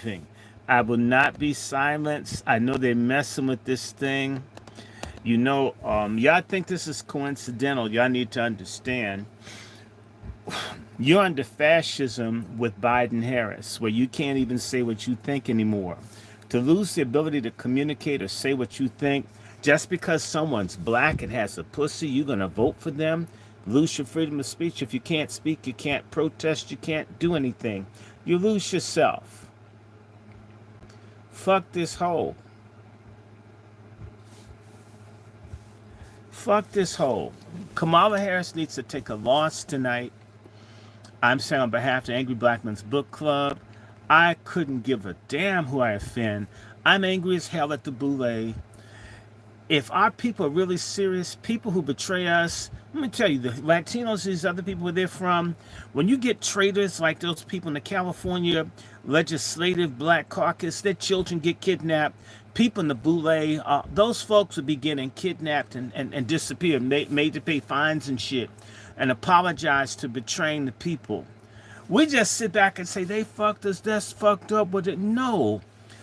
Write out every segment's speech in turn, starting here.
anything. I will not be silenced. I know they're messing with this thing. Y'all think this is coincidental. Y'all need to understand you're under fascism with Biden Harris, where you can't even say what you think anymore. To lose the ability to communicate or say what you think, just because someone's black and has a pussy, you're going to vote for them? Lose your freedom of speech. If you can't speak, you can't protest, you can't do anything. You lose yourself. Fuck this hole. Fuck this hole. Kamala Harris needs to take a loss tonight. I'm saying on behalf of the Angry Black Men's Book Club, I couldn't give a damn who I offend. I'm angry as hell at the boule. If our people are really serious, people who betray us, let me tell you, the Latinos, these other people where they're from, when you get traitors like those people in the California Legislative Black Caucus, their children get kidnapped, people in the boule, those folks would be getting kidnapped and disappear, made to pay fines and shit, and apologize to betraying the people. We just sit back and say, they fucked us, that's fucked up with it. No.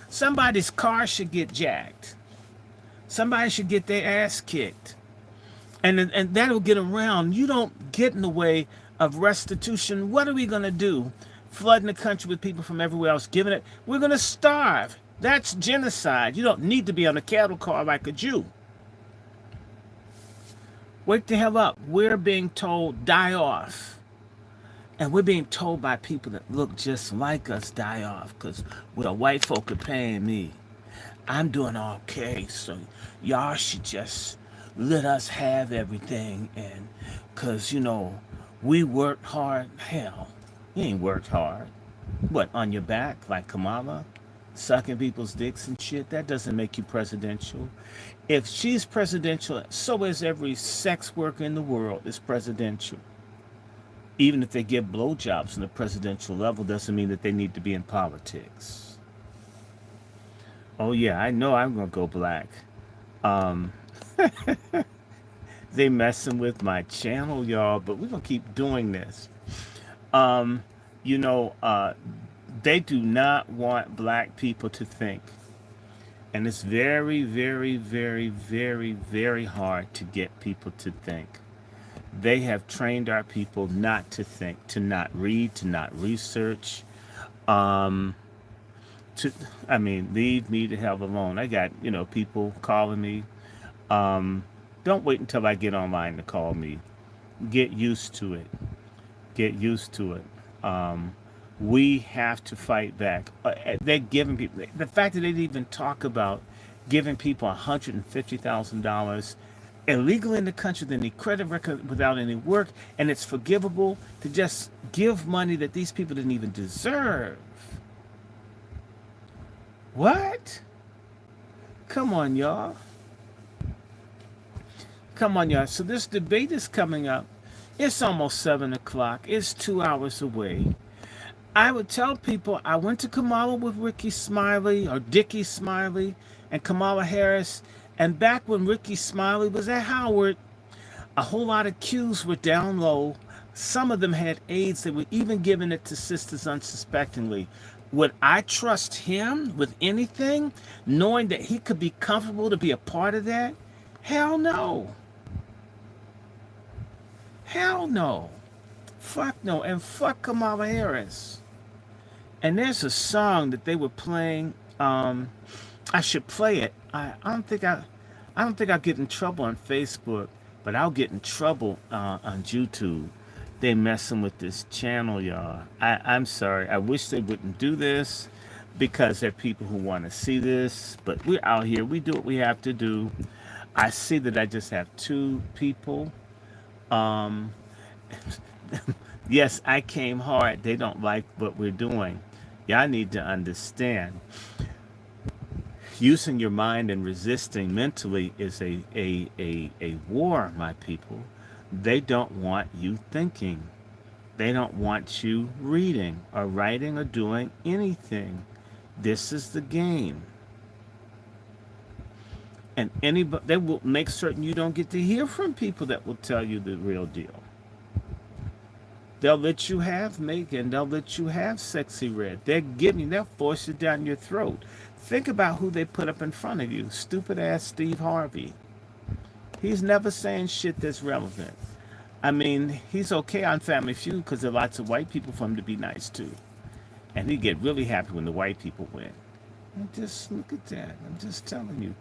Somebody's car should get jacked. Somebody should get their ass kicked. And that'll get around. You don't get in the way of restitution. What are we going to do? Flooding the country with people from everywhere else, giving it. We're going to starve. That's genocide. You don't need to be on a cattle car like a Jew. Wake the hell up. We're being told, die off. And we're being told by people that look just like us, die off, because what a white folk are paying me. I'm doing okay, so y'all should just let us have everything. And because, we worked hard. Hell, you ain't worked hard. What, on your back, like Kamala? Sucking people's dicks and shit? That doesn't make you presidential. If she's presidential, so is every sex worker in the world is presidential. Even if they give blowjobs on the presidential level, doesn't mean that they need to be in politics. Oh yeah, I know I'm gonna go black. Um, they messing with my channel, y'all, but we're gonna keep doing this. Um, you know, uh, they do not want black people to think, and it's very, very, very, very, very hard to get people to think. They have trained our people not to think, to not read, to not research. Um, leave me the hell alone. I got, people calling me. Um, don't wait until I get online to call me. Get used to it. Get used to it. We have to fight back. They're giving people, the fact that they didn't even talk about giving people $150,000 illegal in the country, they need credit record without any work, and it's forgivable to just give money that these people didn't even deserve. What? Come on, y'all. Come on, y'all. So this debate is coming up. It's almost 7 o'clock. It's 2 hours away. I would tell people I went to Kamala with Ricky Smiley or Dickie Smiley and Kamala Harris. And back when Ricky Smiley was at Howard, a whole lot of Qs were down low. Some of them had AIDS. They were even giving it to sisters unsuspectingly. Would I trust him with anything, knowing that he could be comfortable to be a part of that? Hell no. Hell no. Fuck no. And fuck Kamala Harris. And there's a song that they were playing. I should play it. I don't think I'll get in trouble on Facebook, but I'll get in trouble on YouTube. They messing with this channel, y'all. I'm sorry. I wish they wouldn't do this because there are people who want to see this, but we're out here. We do what we have to do. I see that I just have 2 people. Um, yes, I came hard. They don't like what we're doing. Y'all need to understand. Using your mind and resisting mentally is a war, my people. They don't want you thinking. They don't want you reading or writing or doing anything. This is the game. And anybody, they will make certain you don't get to hear from people that will tell you the real deal. They'll let you have Megan. They'll let you have Sexy Red. They'll force it down your throat. Think about who they put up in front of you. Stupid ass Steve Harvey. He's never saying shit that's relevant. I mean, he's okay on Family Feud because there are lots of white people for him to be nice to. And he get really happy when the white people win. And just look at that. I'm just telling you.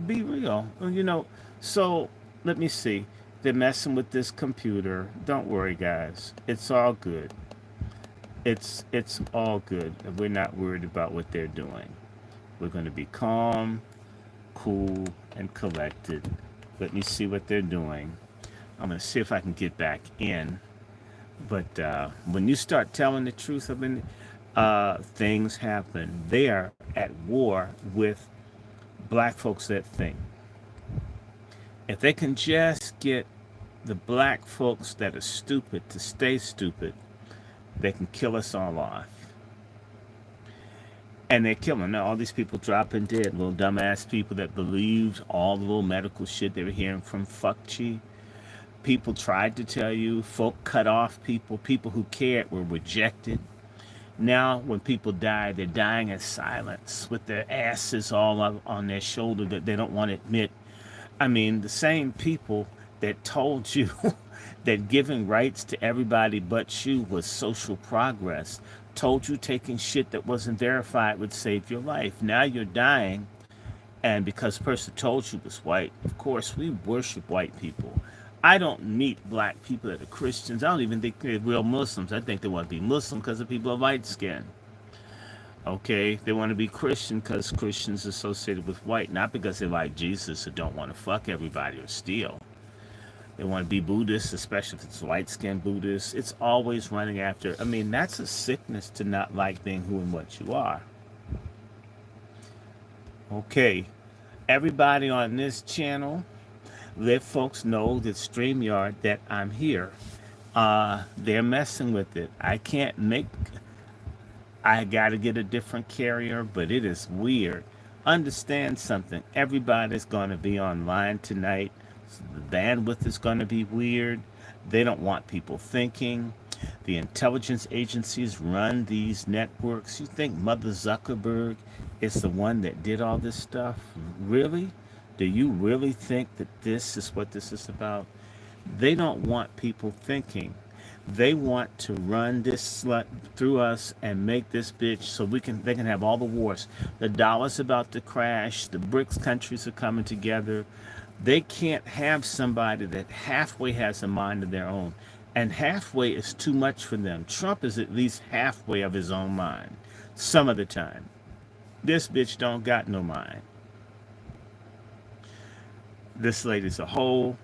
Be real. So let me see. They're messing with this computer. Don't worry, guys. It's all good. It's all good. We're not worried about what they're doing. We're going to be calm, cool, and collected. Let me see what they're doing. I'm going to see if I can get back in. But when you start telling the truth, things happen. They are at war with black folks that think. If they can just get the black folks that are stupid to stay stupid, they can kill us all off. And they're killing. Now, all these people dropping dead. Little dumbass people that believed all the little medical shit they were hearing from Phfuck. People tried to tell you. Folk cut off people. People who cared were rejected. Now, when people die, they're dying in silence with their asses all up on their shoulder that they don't want to admit. I mean, the same people that told you that giving rights to everybody but you was social progress, told you taking shit that wasn't verified would save your life. Now you're dying, and because the person told you was white, of course, we worship white people. I don't meet black people that are Christians. I don't even think they're real Muslims. I think they want to be Muslim because the people are light skinned. Okay, they want to be Christian because Christians are associated with white, not because they like Jesus or don't want to fuck everybody or steal. They want to be Buddhist, especially if it's light-skinned Buddhist. It's always running after. I mean, that's a sickness to not like being who and what you are. Okay, everybody on this channel, let folks know that StreamYard that I'm here. They're messing with it. I got to get a different carrier, but it is weird. Understand something. Everybody's going to be online tonight. So the bandwidth is going to be weird. They don't want people thinking. The intelligence agencies run these networks. You think Mother Zuckerberg is the one that did all this stuff? Really? Do you really think that this is what this is about? They don't want people thinking. They want to run this slut through us and make this bitch so they can have all the wars. The dollar's about to crash. The BRICS countries are coming together. They can't have somebody that halfway has a mind of their own. And halfway is too much for them. Trump is at least halfway of his own mind some of the time. This bitch don't got no mind. This lady's a hoe.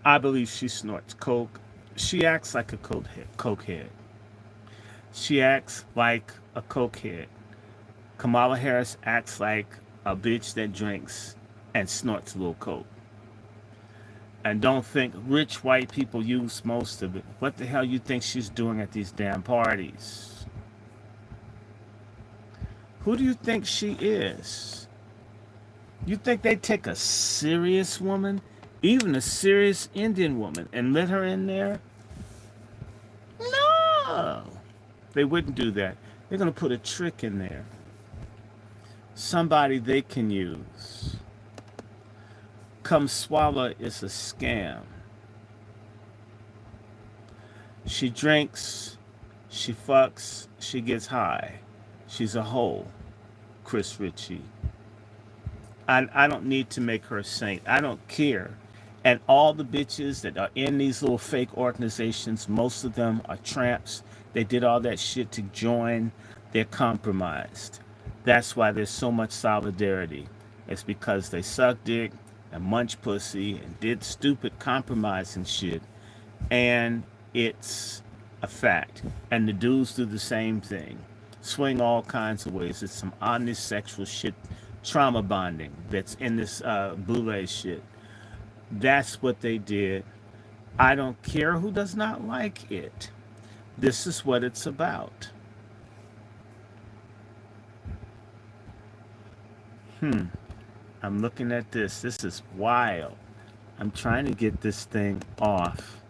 I believe she snorts coke. She acts like a cokehead. She acts like a cokehead. Kamala Harris acts like a bitch that drinks and snorts a little coke. And don't think rich white people use most of it. What the hell you think she's doing at these damn parties? Who do you think she is? You think they take a serious woman, even a serious Indian woman, and let her in there? No. They wouldn't do that. They're going to put a trick in there. Somebody they can use. Kumswalla is a scam. She drinks, she fucks, she gets high. She's a hoe, Chris Ritchie. I don't need to make her a saint. I don't care. And all the bitches that are in these little fake organizations, most of them are tramps. They did all that shit to join. They're compromised. That's why there's so much solidarity. It's because they suck dick and munch pussy and did stupid compromising shit. And it's a fact. And the dudes do the same thing. Swing all kinds of ways. It's some honest sexual shit. Trauma bonding that's in this boule shit. That's what they did. I don't care who does not like it. This is what it's about. I'm looking at this. This is wild. I'm trying to get this thing off.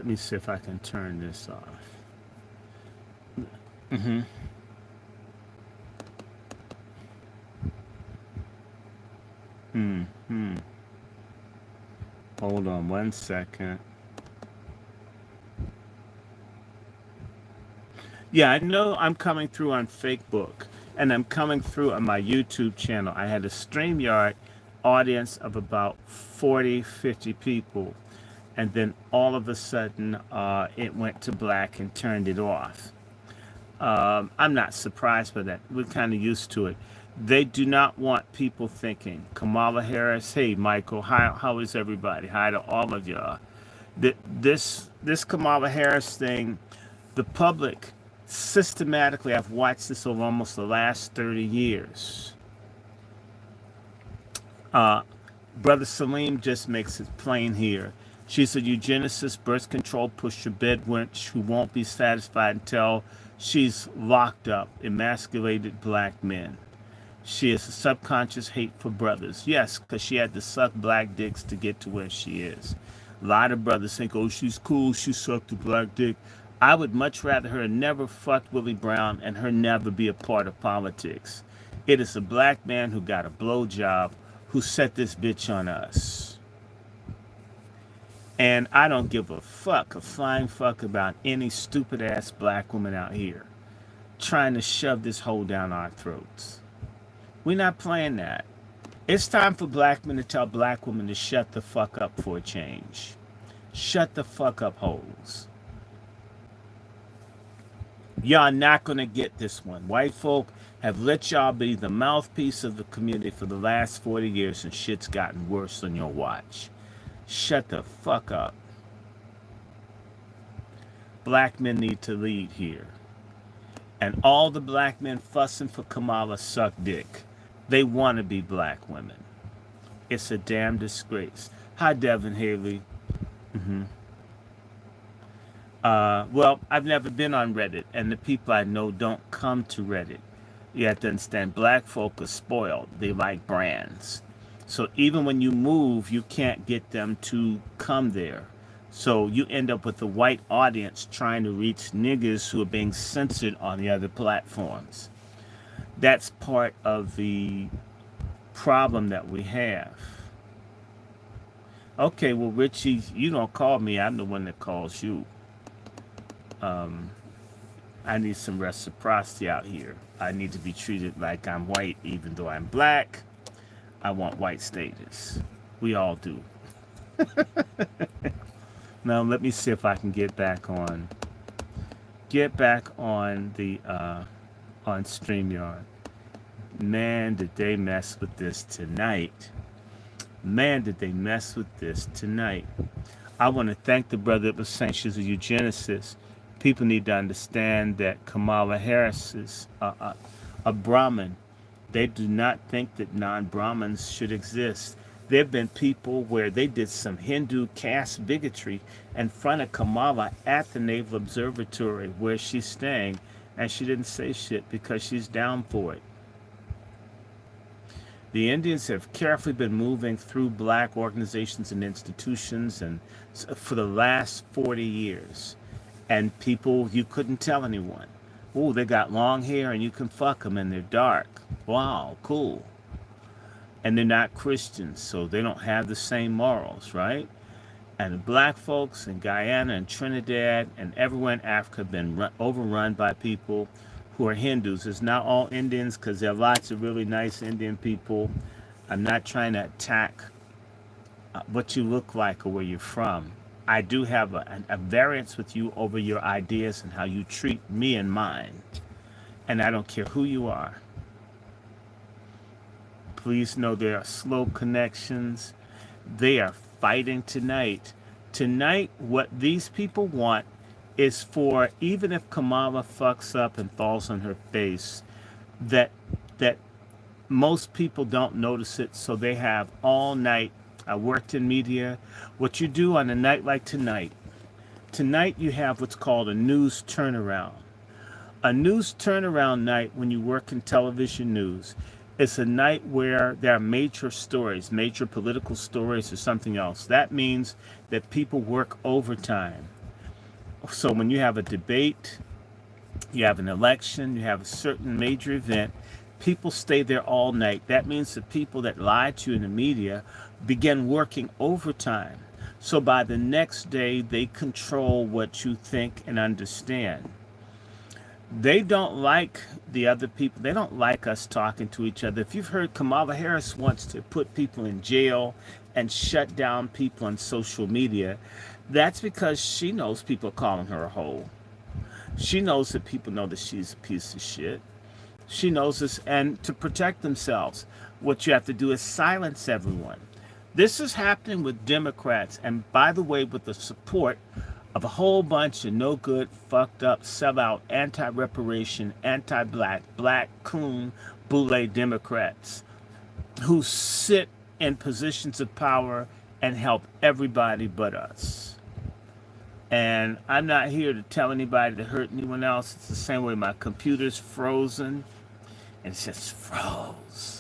Let me see if I can turn this off. Mm-hmm. Hmm. Hold on 1 second. Yeah, I know I'm coming through on Facebook and I'm coming through on my YouTube channel. I had a StreamYard audience of about 40, 50 people. And then all of a sudden, it went to black and turned it off. I'm not surprised by that. We're kind of used to it. They do not want people thinking Kamala Harris. Hey, Michael, how is everybody? Hi to all of y'all. This Kamala Harris thing, the public systematically. I've watched this over almost the last 30 years. Uh, Brother Salim just makes it plain here. She's a eugenicist, birth control pusher, bed wench who won't be satisfied until she's locked up emasculated black men. She has a subconscious hate for brothers. Yes, because she had to suck black dicks to get to where she is. A lot of brothers think, oh, she's cool, she sucked a black dick. I would much rather her never fuck Willie Brown and her never be a part of politics. It is a black man who got a blowjob who set this bitch on us. And I don't give a fuck, a flying fuck about any stupid ass black woman out here trying to shove this hole down our throats. We're not playing that. It's time for black men to tell black women to shut the fuck up for a change. Shut the fuck up, hoes. Y'all not gonna get this one. White folk have let y'all be the mouthpiece of the community for the last 40 years and shit's gotten worse on your watch. Shut the fuck up. Black men need to lead here. And all the black men fussing for Kamala suck dick. They want to be black women. It's a damn disgrace. Hi, Devin Haley. Well, I've never been on Reddit, and the people I know don't come to Reddit. You have to understand, black folk are spoiled. They like brands. So even when you move, you can't get them to come there. So you end up with a white audience trying to reach niggas who are being censored on the other platforms. That's part of the problem that we have. Okay, well, Richie, you don't call me. I'm the one that calls you. I need some reciprocity out here. I need to be treated like I'm white, even though I'm black. I want white status. We all do. Now let me see if I can get back on the on StreamYard. Man, did they mess with this tonight. Man, did they mess with this tonight. I want to thank the brother that was saying she's a eugenicist. People need to understand that Kamala Harris is a Brahmin. They do not think that non-Brahmins should exist. There have been people where they did some Hindu caste bigotry in front of Kamala at the Naval Observatory where she's staying, and she didn't say shit because she's down for it. The Indians have carefully been moving through black organizations and institutions and for the last 40 years. And people, you couldn't tell anyone. Oh, they got long hair and you can fuck them and they're dark. Wow, cool. And they're not Christians, so they don't have the same morals, right? And the black folks in Guyana and Trinidad and everywhere in Africa have been overrun by people who are Hindus. It's not all Indians because there are lots of really nice Indian people. I'm not trying to attack what you look like or where you're from. I do have a variance with you over your ideas and how you treat me and mine. And I don't care who you are. Please know there are slow connections. They are fighting tonight. Tonight, what these people want is for, even if Kamala fucks up and falls on her face, that most people don't notice it, so they have all night. I worked in media. What you do on a night like tonight you have what's called a news turnaround. A news turnaround night when you work in television news, it's a night where there are major stories, major political stories or something else. That means that people work overtime. So when you have a debate, you have an election, you have a certain major event, people stay there all night. That means the people that lie to you in the media begin working overtime. So by the next day, they control what you think and understand. They don't like the other people. They don't like us talking to each other. If you've heard, Kamala Harris wants to put people in jail and shut down people on social media, that's because she knows people are calling her a hoe. She knows that people know that she's a piece of shit. She knows this, and to protect themselves, what you have to do is silence everyone. This is happening with Democrats, and by the way, with the support of a whole bunch of no good, fucked up, sellout, anti reparation, anti black, black coon, boule Democrats who sit in positions of power and help everybody but us. And I'm not here to tell anybody to hurt anyone else. It's the same way my computer's frozen and it just froze.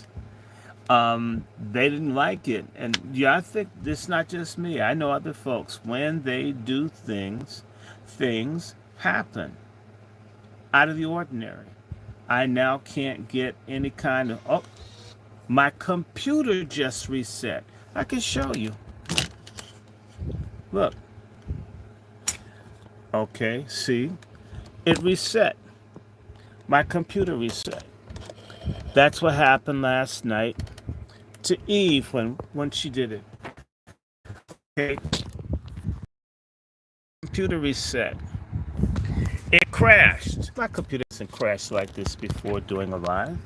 They didn't like it. And yeah, I think this is not just me. I know other folks. When they do things, things happen out of the ordinary. I now can't get any kind of, oh, my computer just reset. I can show you. Look. Okay, see? It reset. My computer reset. That's what happened last night to Eve when she did it. Okay. Computer reset. It crashed. My computer hasn't crashed like this before doing a live.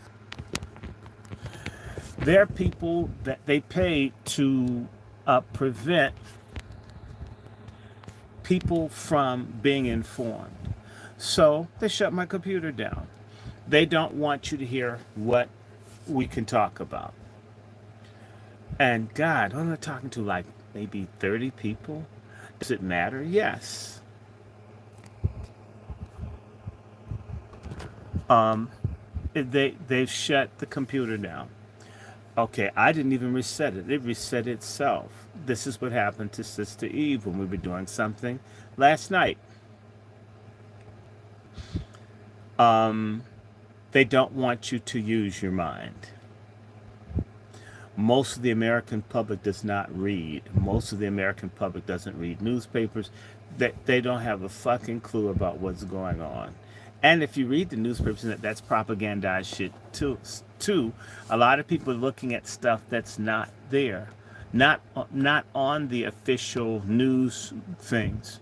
There are people that they pay to prevent people from being informed. So they shut my computer down. They don't want you to hear what we can talk about. And God, what am I talking to? Like maybe 30 people? Does it matter? Yes. They've shut the computer down. Okay, I didn't even reset it. It reset itself. This is what happened to Sister Eve when we were doing something last night. They don't want you to use your mind. Most of the American public does not read. Most of the American public doesn't read newspapers. They don't have a fucking clue about what's going on. And if you read the newspapers, that's propagandized shit too. A lot of people are looking at stuff that's not there, not on the official news things.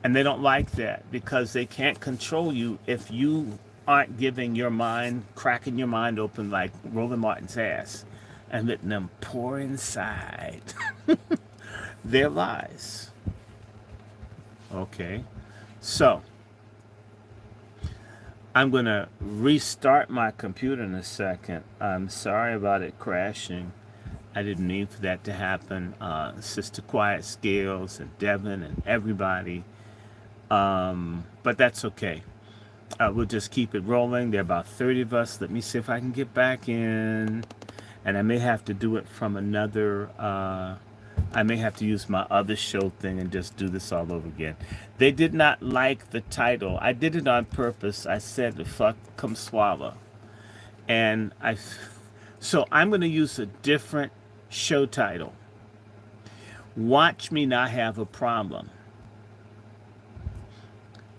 And they don't like that because they can't control you if you aren't giving your mind, cracking your mind open like Roland Martin's ass and letting them pour inside their lies. Okay, so I'm going to restart my computer in a second. I'm sorry about it crashing. I didn't mean for that to happen. Sister Quiet Scales and Devin and everybody. But that's okay. We'll just keep it rolling. There are about 30 of us. Let me see if I can get back in. And I may have to do it from another, I may have to use my other show thing and just do this all over again. They did not like the title. I did it on purpose. I said, "Phfuck Kumswalla." And so I'm going to use a different show title. Watch me not have a problem.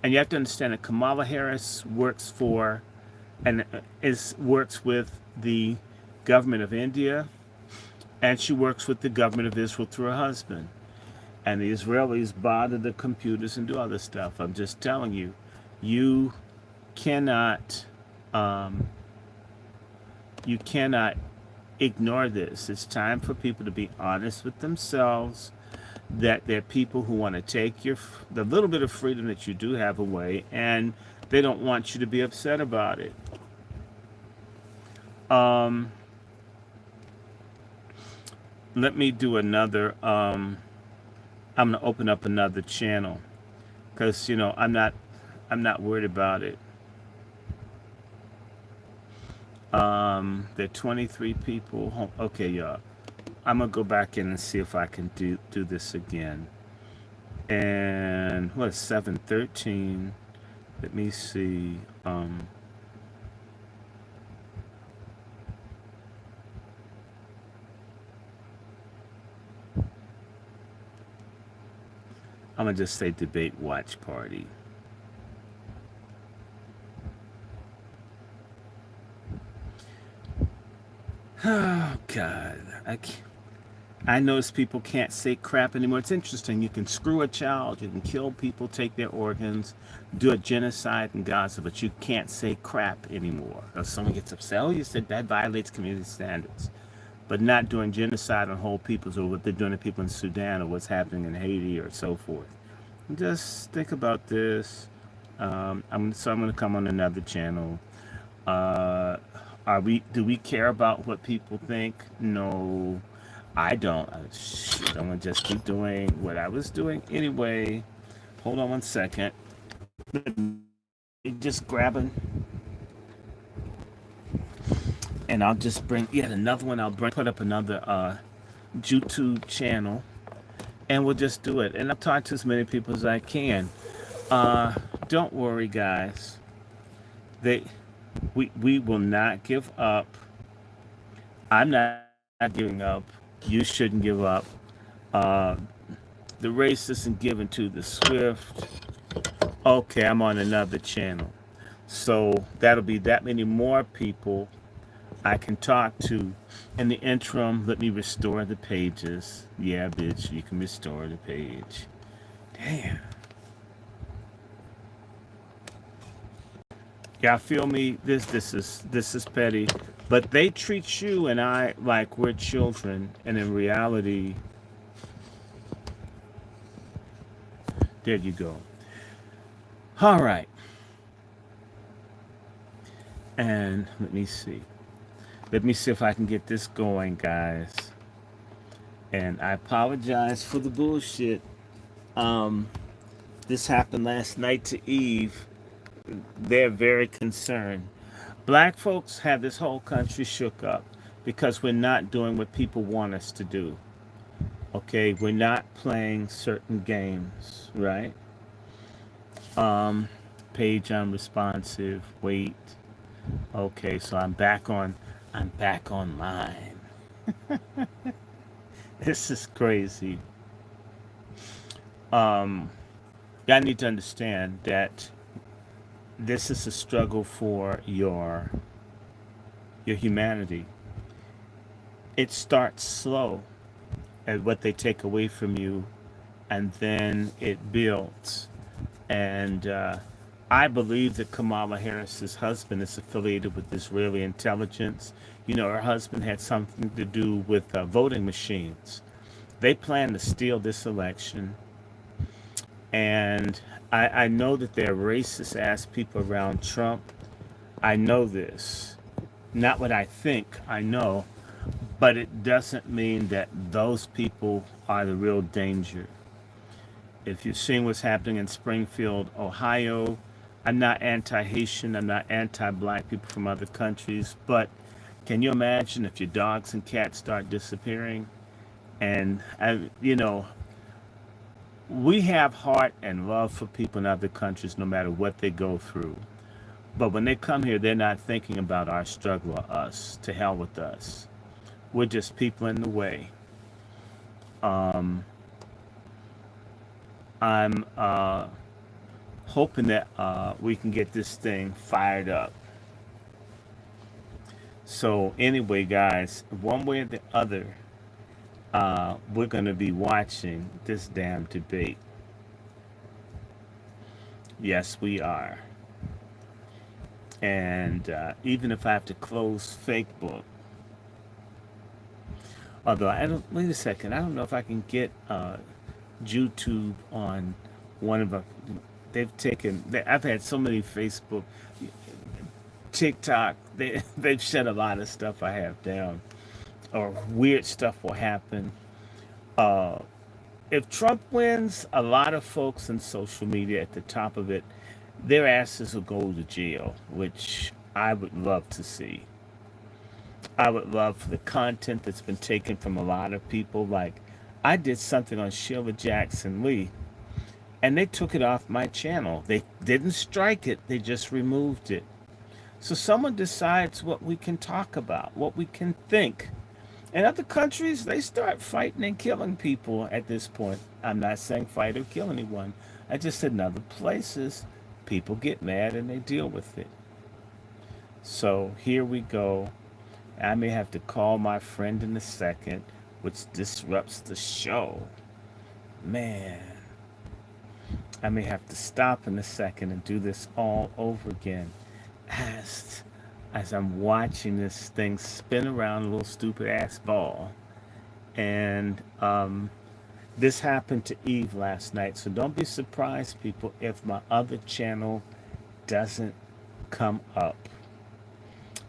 And you have to understand that Kamala Harris works for and works with the government of India, and she works with the government of Israel through her husband. And the Israelis bother the computers and do other stuff. I'm just telling you, you cannot ignore this. It's time for people to be honest with themselves, that there are people who want to take the little bit of freedom that you do have away, and they don't want you to be upset about it. Let me do another, I'm going to open up another channel because, I'm not worried about it. There are 23 people. Okay, y'all. I'm going to go back in and see if I can do this again. And what is 7:13? Let me see. I'm gonna just say debate watch party. Oh God, I notice people can't say crap anymore. It's interesting. You can screw a child, you can kill people, take their organs, do a genocide in Gaza, but you can't say crap anymore. Or someone gets upset. Oh, you said that violates community standards. But not doing genocide on whole peoples or what they're doing to people in Sudan or what's happening in Haiti or so forth. Just think about this. I'm going to come on another channel. Uh, do we care about what people think? No, I don't. Shit, I'm gonna just keep doing what I was doing anyway. Hold on one second. Just grabbing, and I'll just bring yet another one. Put up another YouTube channel, and we'll just do it. And I'll talk to as many people as I can. Don't worry, guys. They, we will not give up. I'm not giving up. You shouldn't give up. Uh, the race isn't given to the swift. Okay, I'm on another channel. So that'll be that many more people I can talk to. In the interim, let me restore the pages. Yeah, bitch, you can restore the page. Damn. Y'all feel me? This is petty. But they treat you and I like we're children, and in reality, there you go. All right. And let me see. Let me see if I can get this going, guys. And I apologize for the bullshit. Um, this happened last night to Eve. They're very concerned. Black folks have this whole country shook up because we're not doing what people want us to do. Okay, we're not playing certain games, right? Um, Page unresponsive. Wait. Okay, so I'm back online. This is crazy. Um, y'all need to understand that this is a struggle for your humanity. It starts slow at what they take away from you, and then it builds. And I believe that Kamala Harris's husband is affiliated with Israeli intelligence. You know, her husband had something to do with voting machines. They plan to steal this election. And I know that there are racist ass people around Trump. I know this. Not what I think, I know. But it doesn't mean that those people are the real danger. If you've seen what's happening in Springfield, Ohio, I'm not anti Haitian, I'm not anti black people from other countries, but can you imagine if your dogs and cats start disappearing? And, we have heart and love for people in other countries no matter what they go through. But when they come here, they're not thinking about our struggle or us. To hell with us. We're just people in the way. Um, I'm hoping that we can get this thing fired up. So, anyway, guys, one way or the other, we're going to be watching this damn debate. Yes, we are. And even if I have to close Facebook, although I don't, wait a second, I don't know if I can get YouTube on one of the, I've had so many Facebook, TikTok, they've shut a lot of stuff I have down, or weird stuff will happen. Uh, if Trump wins, a lot of folks in social media at the top of it, their asses will go to jail, which I would love to see. I would love for the content that's been taken from a lot of people. Like, I did something on Sheila Jackson Lee, and they took it off my channel. They didn't strike it, they just removed it. So someone decides what we can talk about, what we can think. In other countries, they start fighting and killing people at this point. I'm not saying fight or kill anyone. I just said in other places, people get mad and they deal with it. So here we go. I may have to call my friend in a second, which disrupts the show. Man, I may have to stop in a second and do this all over again. As, as I'm watching this thing spin around a little stupid ass ball. And this happened to Eve last night. So don't be surprised, people, if my other channel doesn't come up.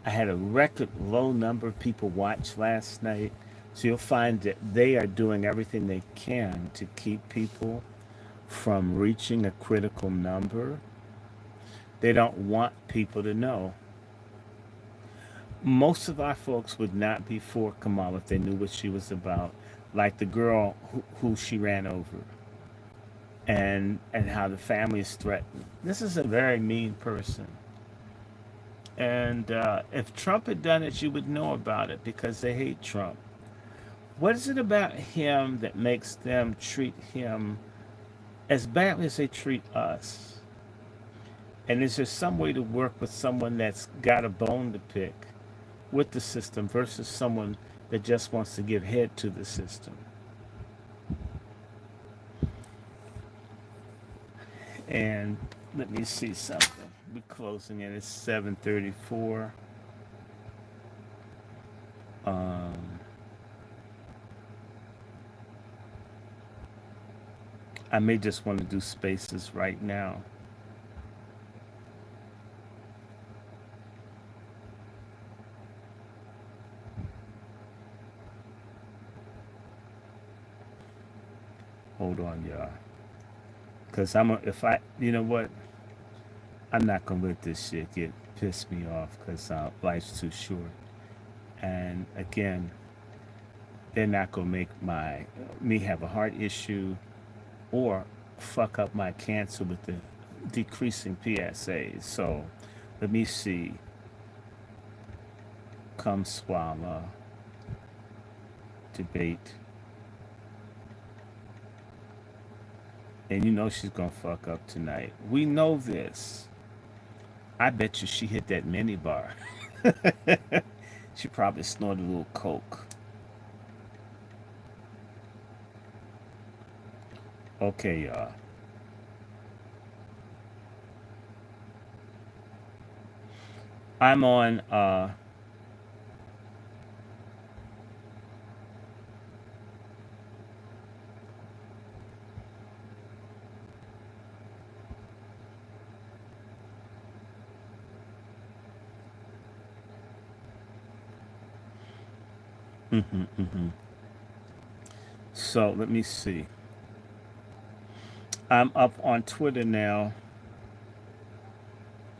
I had a record low number of people watch last night. So you'll find that they are doing everything they can to keep people from reaching a critical number. They don't want people to know. Most of our folks would not be for Kamala if they knew what she was about, like the girl who she ran over, and how the family is threatened. This is a very mean person. And if Trump had done it, you would know about it because they hate Trump. What is it about him that makes them treat him as badly as they treat us? And is there some way to work with someone that's got a bone to pick with the system versus someone that just wants to give head to the system? And let me see something. We're closing it. It's 7:34. I may just want to do spaces right now. Hold on, y'all. Cause if I, you know what? I'm not gonna let this shit get piss me off. Cause life's too short. And again, they're not gonna make me have a heart issue or fuck up my cancer with the decreasing PSAs. So let me see. Kumswalla debate. And you know she's gonna fuck up tonight. We know this. I bet you she hit that mini bar. She probably snorted a little coke. Okay, y'all. I'm on so let me see. I'm up on Twitter now.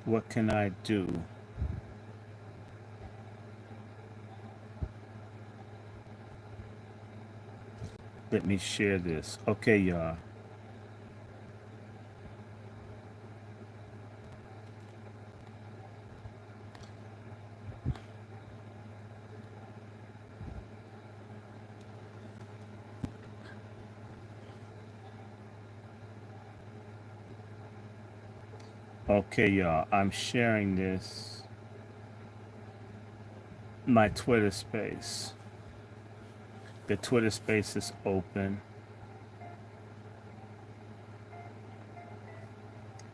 What can I do? Let me share this. Okay, y'all. Okay, y'all. I'm sharing this. My Twitter space. The Twitter space is open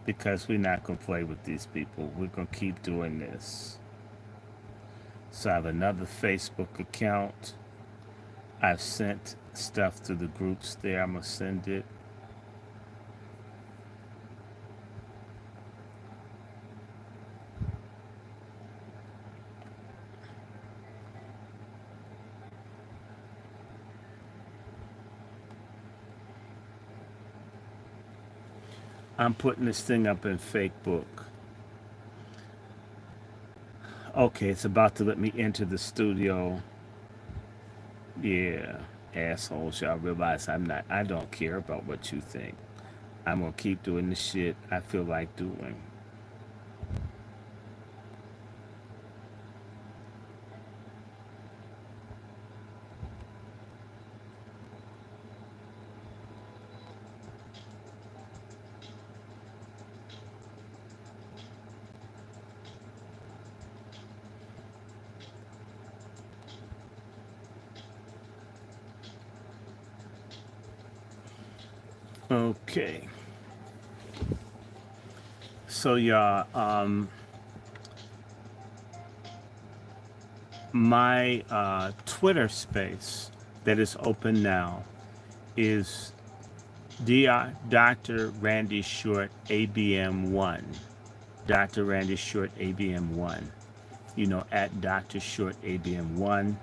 because we're not going to play with these people. We're going to keep doing this. So I have another Facebook account. I've sent stuff to the groups there. I'm going to send it. I'm putting this thing up in Facebook. Okay, it's about to let me enter the studio. Yeah, assholes, y'all realize I don't care about what you think. I'm gonna keep doing the shit I feel like doing. Okay. So y'all, my Twitter space that is open now is Dr. Randy Short ABM1. Dr. Randy Short ABM1. You know, at Dr. Short ABM1.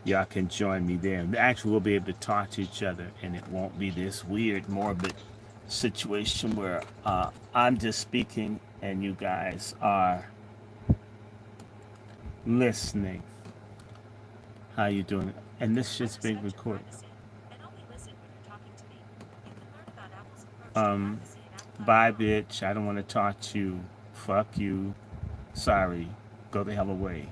Y'all can join me there. Actually, we'll be able to talk to each other, and it won't be this weird, morbid situation where I'm just speaking and you guys are listening. How you doing? And this shit's being recorded. Um, Bye, bitch. I don't want to talk to you. Fuck you. Sorry. Go the hell away.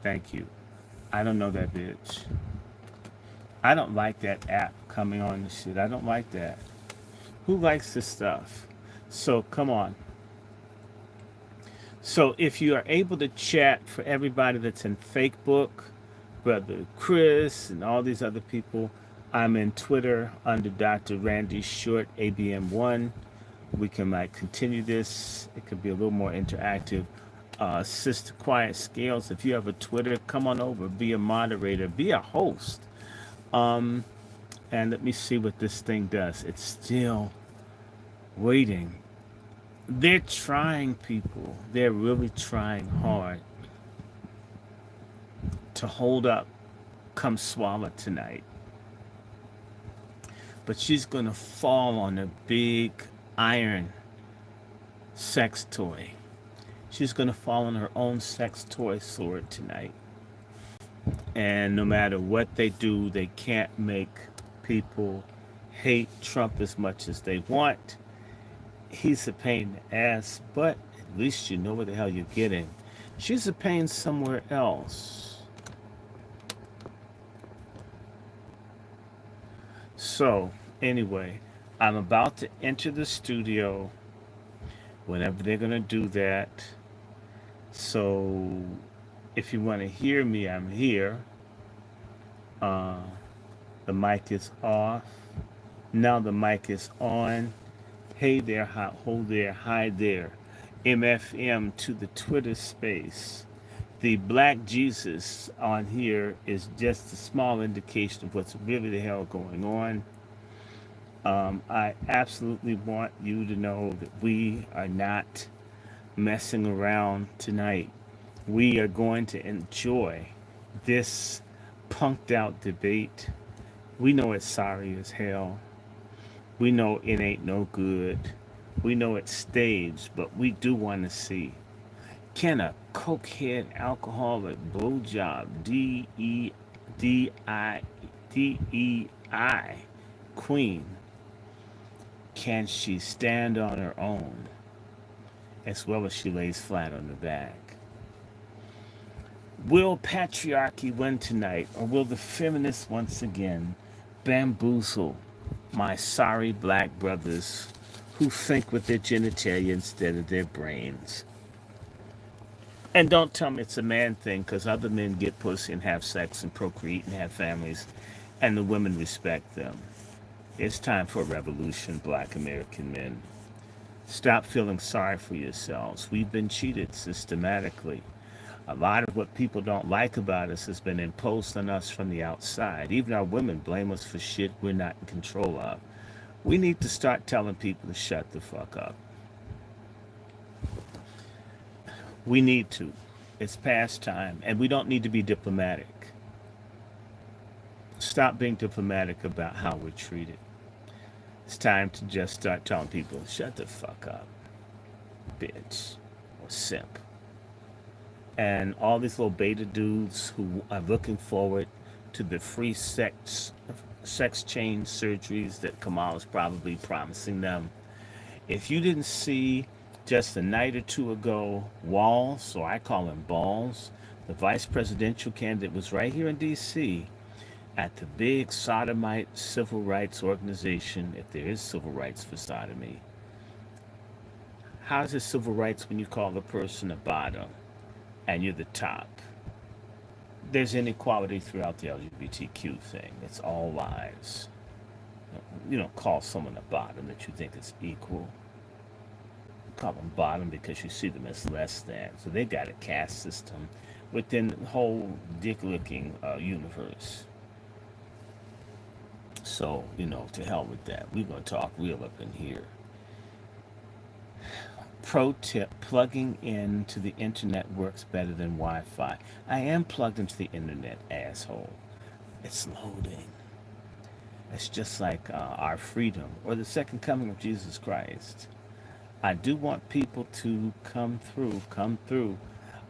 Thank you. I don't know that bitch. I don't like that app coming on the shit. I don't like that. Who likes this stuff? So come on. So if you are able to chat for everybody that's in Facebook, Brother Chris and all these other people, I'm in Twitter under Dr. Randy Short ABM1. We can like continue this. It could be a little more interactive. Sister Quiet Scales, if you have a Twitter, come on over, be a moderator, be a host. And let me see what this thing does. It's still waiting. They're trying, people. They're really trying hard to hold up Kumswalla tonight. But she's going to fall on a big iron sex toy. She's going to fall on her own sex toy sword tonight. And no matter what they do, they can't make people hate Trump as much as they want. He's a pain in the ass, but at least you know what the hell you're getting. She's a pain somewhere else. So, anyway, I'm about to enter the studio whenever they're going to do that. So, if you want to hear me, I'm here. Uh, the mic is off. Now the mic is on. Hey there, hold there, hi there. MFM to the Twitter space. The Black Jesus on here is just a small indication of what's really the hell going on. I absolutely want you to know that we are not messing around tonight. We are going to enjoy this punked out debate. We know it's sorry as hell. We know it ain't no good. We know it's staged, but we do want to see, can a cokehead alcoholic blowjob DEI queen, can she stand on her own as well as she lays flat on her back? Will patriarchy win tonight, or will the feminists once again bamboozle my sorry black brothers who think with their genitalia instead of their brains? And don't tell me it's a man thing, because other men get pussy and have sex and procreate and have families, and the women respect them. It's time for a revolution, black American men. Stop feeling sorry for yourselves. We've been cheated systematically. A lot of what people don't like about us has been imposed on us from the outside. Even our women blame us for shit we're not in control of. We need to start telling people to shut the fuck up. We need to. It's past time, and we don't need to be diplomatic. Stop being diplomatic about how we're treated. It's time to just start telling people, shut the fuck up, bitch, or simp. And all these little beta dudes who are looking forward to the free sex sex change surgeries that Kamala's probably promising them. If you didn't see just a night or two ago, Walls, or I call him Balls, the vice presidential candidate was right here in D.C. at the big sodomite civil rights organization, if there is civil rights for sodomy. How's it civil rights when you call the person a bottom and you're the top? There's inequality throughout the LGBTQ thing. It's all lies. You don't call someone a bottom that you think is equal. You call them bottom because you see them as less than. So they got a caste system within the whole dick-looking universe. So, to hell with that. We're going to talk real up in here. Pro tip, plugging into the internet works better than Wi-Fi. I am plugged into the internet, asshole. It's loading. It's just like our freedom or the second coming of Jesus Christ. I do want people to come through, come through.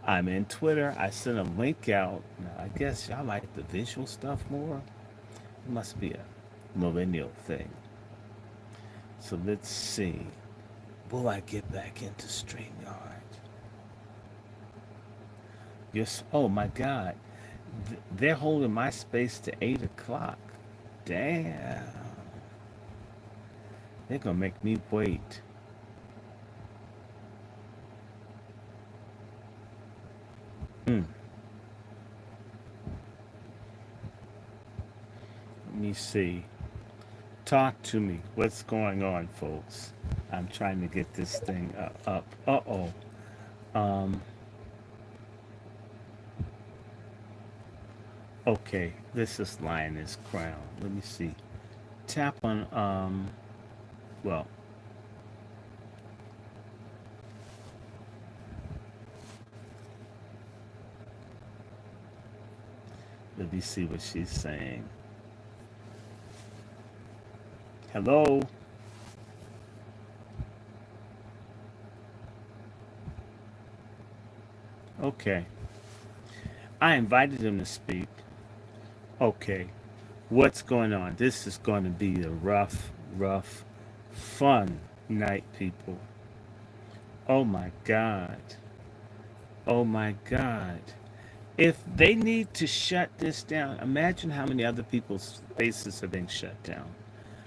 I'm in Twitter. I sent a link out. Now, I guess y'all like the visual stuff more. It must be a millennial thing. So let's see. Will I get back into StreamYard? Yes. Oh my God. They're holding my space to 8 o'clock. Damn. They're going to make me wait. Hmm. Let me see. Talk to me. What's going on, folks? I'm trying to get this thing up. Uh-oh. Um, okay. This is Lioness Crown. Let me see. Tap on, well, let me see what she's saying. Hello? Okay. I invited him to speak. Okay. What's going on? This is going to be a rough, fun night, people. Oh my God. Oh my God. If they need to shut this down, imagine how many other people's faces have been shut down.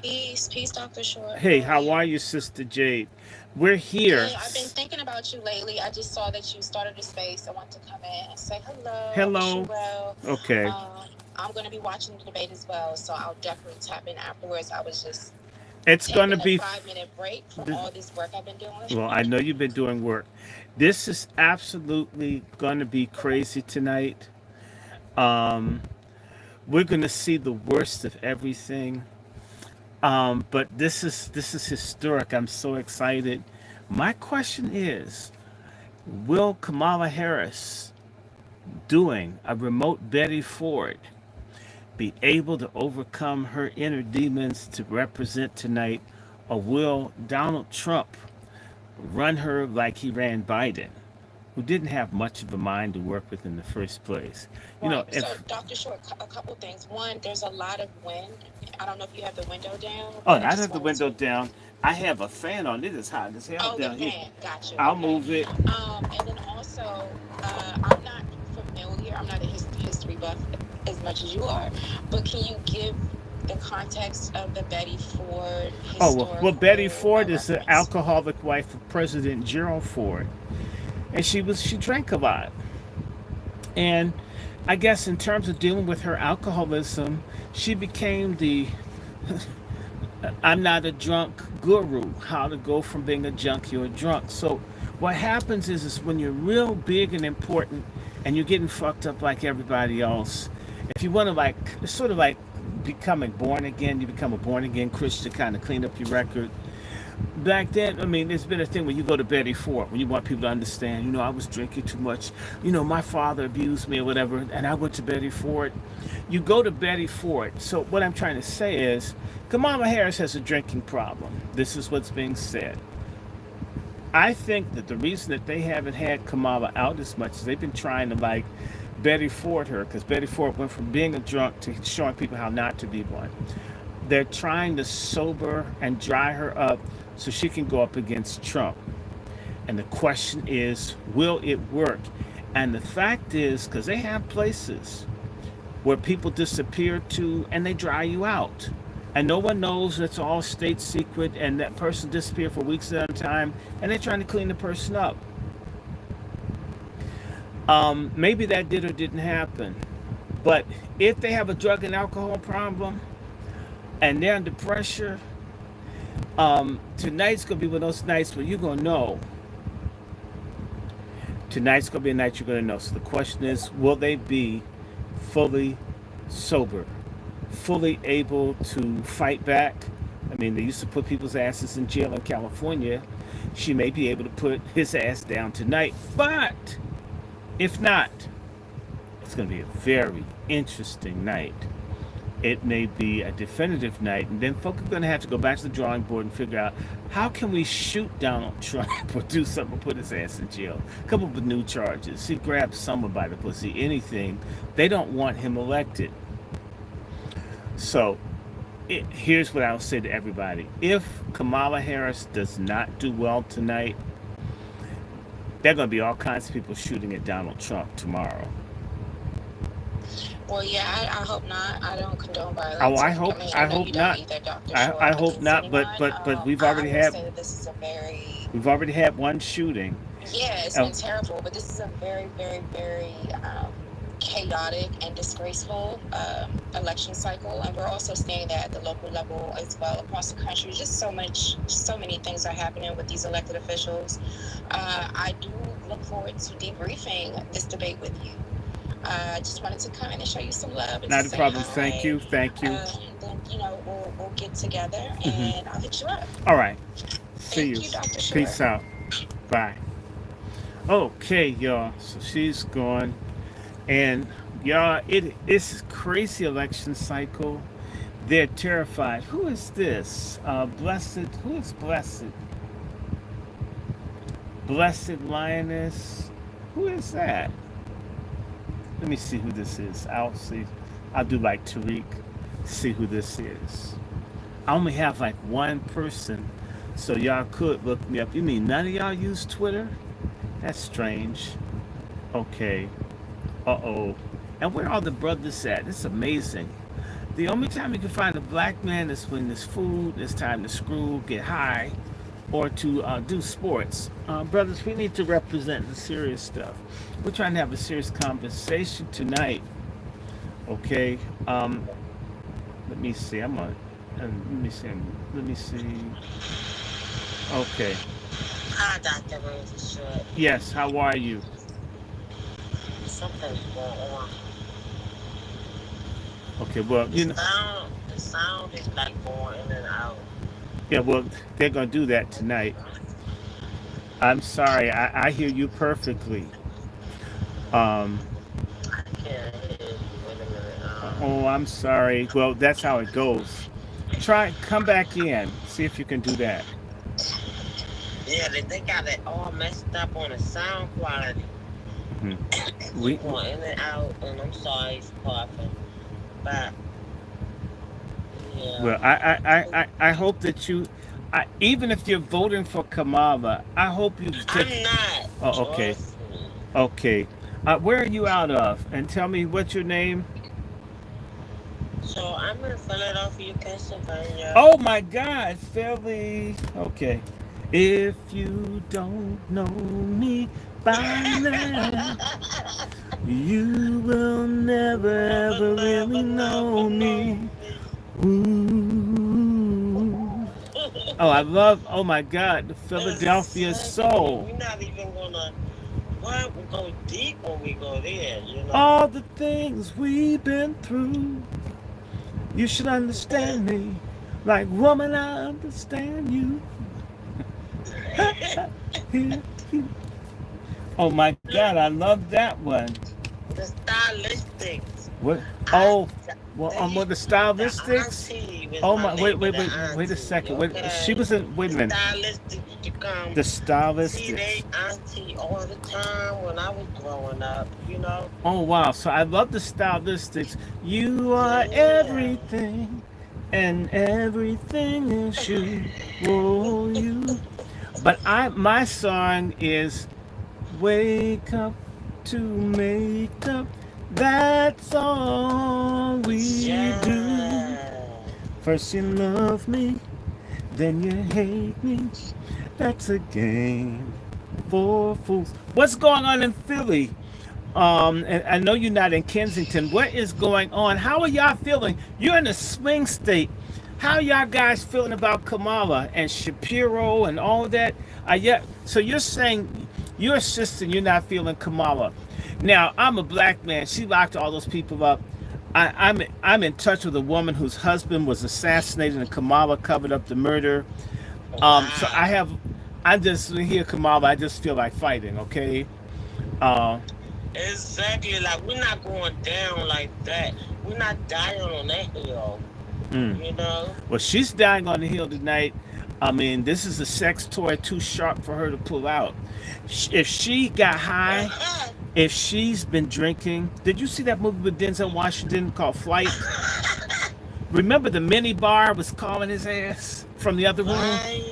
Peace, Dr. Short. Hey, How are how you? are you, Sister Jade? We're here. Good. I've been thinking about you lately. I just saw that you started a space. I want to come in and say hello. I wish you Hello. well. Okay. Um, I'm going to be watching the debate as well, so I'll definitely tap in afterwards. I was just It's going to taking a be. 5 minute break from all this work I've been doing. Well, I know you've been doing work. This is absolutely going to be crazy tonight. Um, we're going to see the worst of everything. But this is historic. I'm so excited. My question is, will Kamala Harris doing a remote Betty Ford be able to overcome her inner demons to represent tonight, or will Donald Trump run her like he ran Biden, who didn't have much of a mind to work with in the first place? Right. So, If Dr. Short, a couple things. One, there's a lot of wind. I don't know if you have the window down, oh, but and I I just have the wanted window to. down. I have a fan on. It is hot as hell Oh, the down here. fan. Got you. I'll Okay. move it. And then also, I'm not familiar. I'm not a history buff as much as you are, but can you give the context of the Betty Ford Oh, well, Betty historical Ford is the reference? alcoholic wife of President Gerald Ford, and she drank a lot. And I guess in terms of dealing with her alcoholism, she became the I'm not a drunk guru, how to go from being a junkie or a drunk. So what happens is when you're real big and important and you're getting fucked up like everybody else, if you want to like, it's sort of like becoming born again, you become a born again Christian, kind of clean up your record. Back then, I mean, there's been a thing when you go to Betty Ford, when you want people to understand, I was drinking too much, my father abused me or whatever, and I went to Betty Ford. You go to Betty Ford. So what I'm trying to say is, Kamala Harris has a drinking problem. This is what's being said. I think that the reason that they haven't had Kamala out as much is they've been trying to like Betty Ford her, because Betty Ford went from being a drunk to showing people how not to be one. They're trying to sober and dry her up so she can go up against Trump. And the question is, will it work? And the fact is, because they have places where people disappear to and they dry you out. And no one knows, it's all state secret, and that person disappeared for weeks at a time, and they're trying to clean the person up. Maybe that did or didn't happen. But if they have a drug and alcohol problem and they're under pressure, tonight's going to be one of those nights where you're going to know. Tonight's going to be a night you're going to know. So the question is, will they be fully sober, fully able to fight back? I mean, they used to put people's asses in jail in California. She may be able to put his ass down tonight. But if not, it's going to be a very interesting night. It may be a definitive night, and then folks are going to have to go back to the drawing board and figure out, how can we shoot Donald Trump or do something, put his ass in jail, come up with new charges. He grabbed someone by the pussy, anything. They don't want him elected. So here's what I'll say to everybody. If Kamala Harris does not do well tonight, there are going to be all kinds of people shooting at Donald Trump tomorrow. Well, yeah, I hope not. I don't condone violence. Oh, I hope not. Either, I hope not. But we've already had. Say that this is a very. We've already had one shooting. Yeah, it's been terrible, but this is a very, very, very chaotic and disgraceful election cycle, and we're also seeing that at the local level as well across the country. Just so many things are happening with these elected officials. I do look forward to debriefing this debate with you. I just wanted to come in and show you some love. And not a problem. Hi. Thank you. Then we'll get together and I'll hit you up. All right. See you. Dr. Short. Peace out. Bye. Okay, y'all. So she's gone, and y'all, it's a crazy election cycle. They're terrified. Who is this? Blessed. Who is Blessed? Blessed Lioness. Who is that? Let me see who this is. I'll see. I'll do like Tariq. See who this is. I only have like one person, so y'all could look me up. You mean none of y'all use Twitter? That's strange. Okay. Uh-oh. And where are the brothers at? It's amazing. The only time you can find a black man is when there's food, it's time to screw, get high, or to do sports. Brothers, we need to represent the serious stuff. We're trying to have a serious conversation tonight. Okay. Let me see. Let me see. Okay. Hi, Dr. DrRandyShort. Yes, how are you? Something's going on. Okay, well, The sound is like going in and out. Yeah, well, they're going to do that tonight. I'm sorry, I hear you perfectly. I can't hear you. Wait a minute. Oh, I'm sorry. Well, that's how it goes. Come back in. See if you can do that. Yeah, they got it all messed up on the sound quality. We going in and out, and I'm sorry for coughing. But, yeah. Well, I hope that you, even if you're voting for Kamala, I hope you take. I'm not. Oh, okay. Trust me. Okay. Where are you out of? And tell me what's your name? So I'm in Philadelphia, Pennsylvania. Oh my God, Philly. Okay. If you don't know me by now, you will never ever really know me. Ooh. Oh my God, the Philadelphia soul. We're not even gonna go deep when we go there, you know. All the things we've been through, you should understand me. Like, woman, I understand you. Oh my God, I love that one. The stylistics. What? Oh, well, with the stylistics. Oh my! Wait a second. Wait. She was in. Wait a minute. Stylistics, you um The see they stylistics. auntie all the time when I was growing up, you know? Oh wow! So I love the stylistics. You are Yeah. everything, and everything is you. Oh, you. But my song is "Wake Up to Make Up." That's all we do. Yeah. First you love me, then you hate me. That's a game for fools. What's going on in Philly? And I know you're not in Kensington. What is going on? How are y'all feeling? You're in a swing state. How y'all guys feeling about Kamala and Shapiro and all that? So you're saying you're insisting you're not feeling Kamala. Now I'm a black man. She locked all those people up. I'm in touch with a woman whose husband was assassinated and Kamala covered up the murder. So Wow. I'm just here, Kamala. I just feel like fighting. Okay. Uh, Exactly. Like we're not going down like that. We're not dying on that hill. mm. You know? Well, she's dying on the hill tonight. I mean, this is a sex toy too sharp for her to pull out. If she got high, if she's been drinking, did you see that movie with Denzel Washington called Flight? Remember the mini bar was calling his ass from the other room? Right.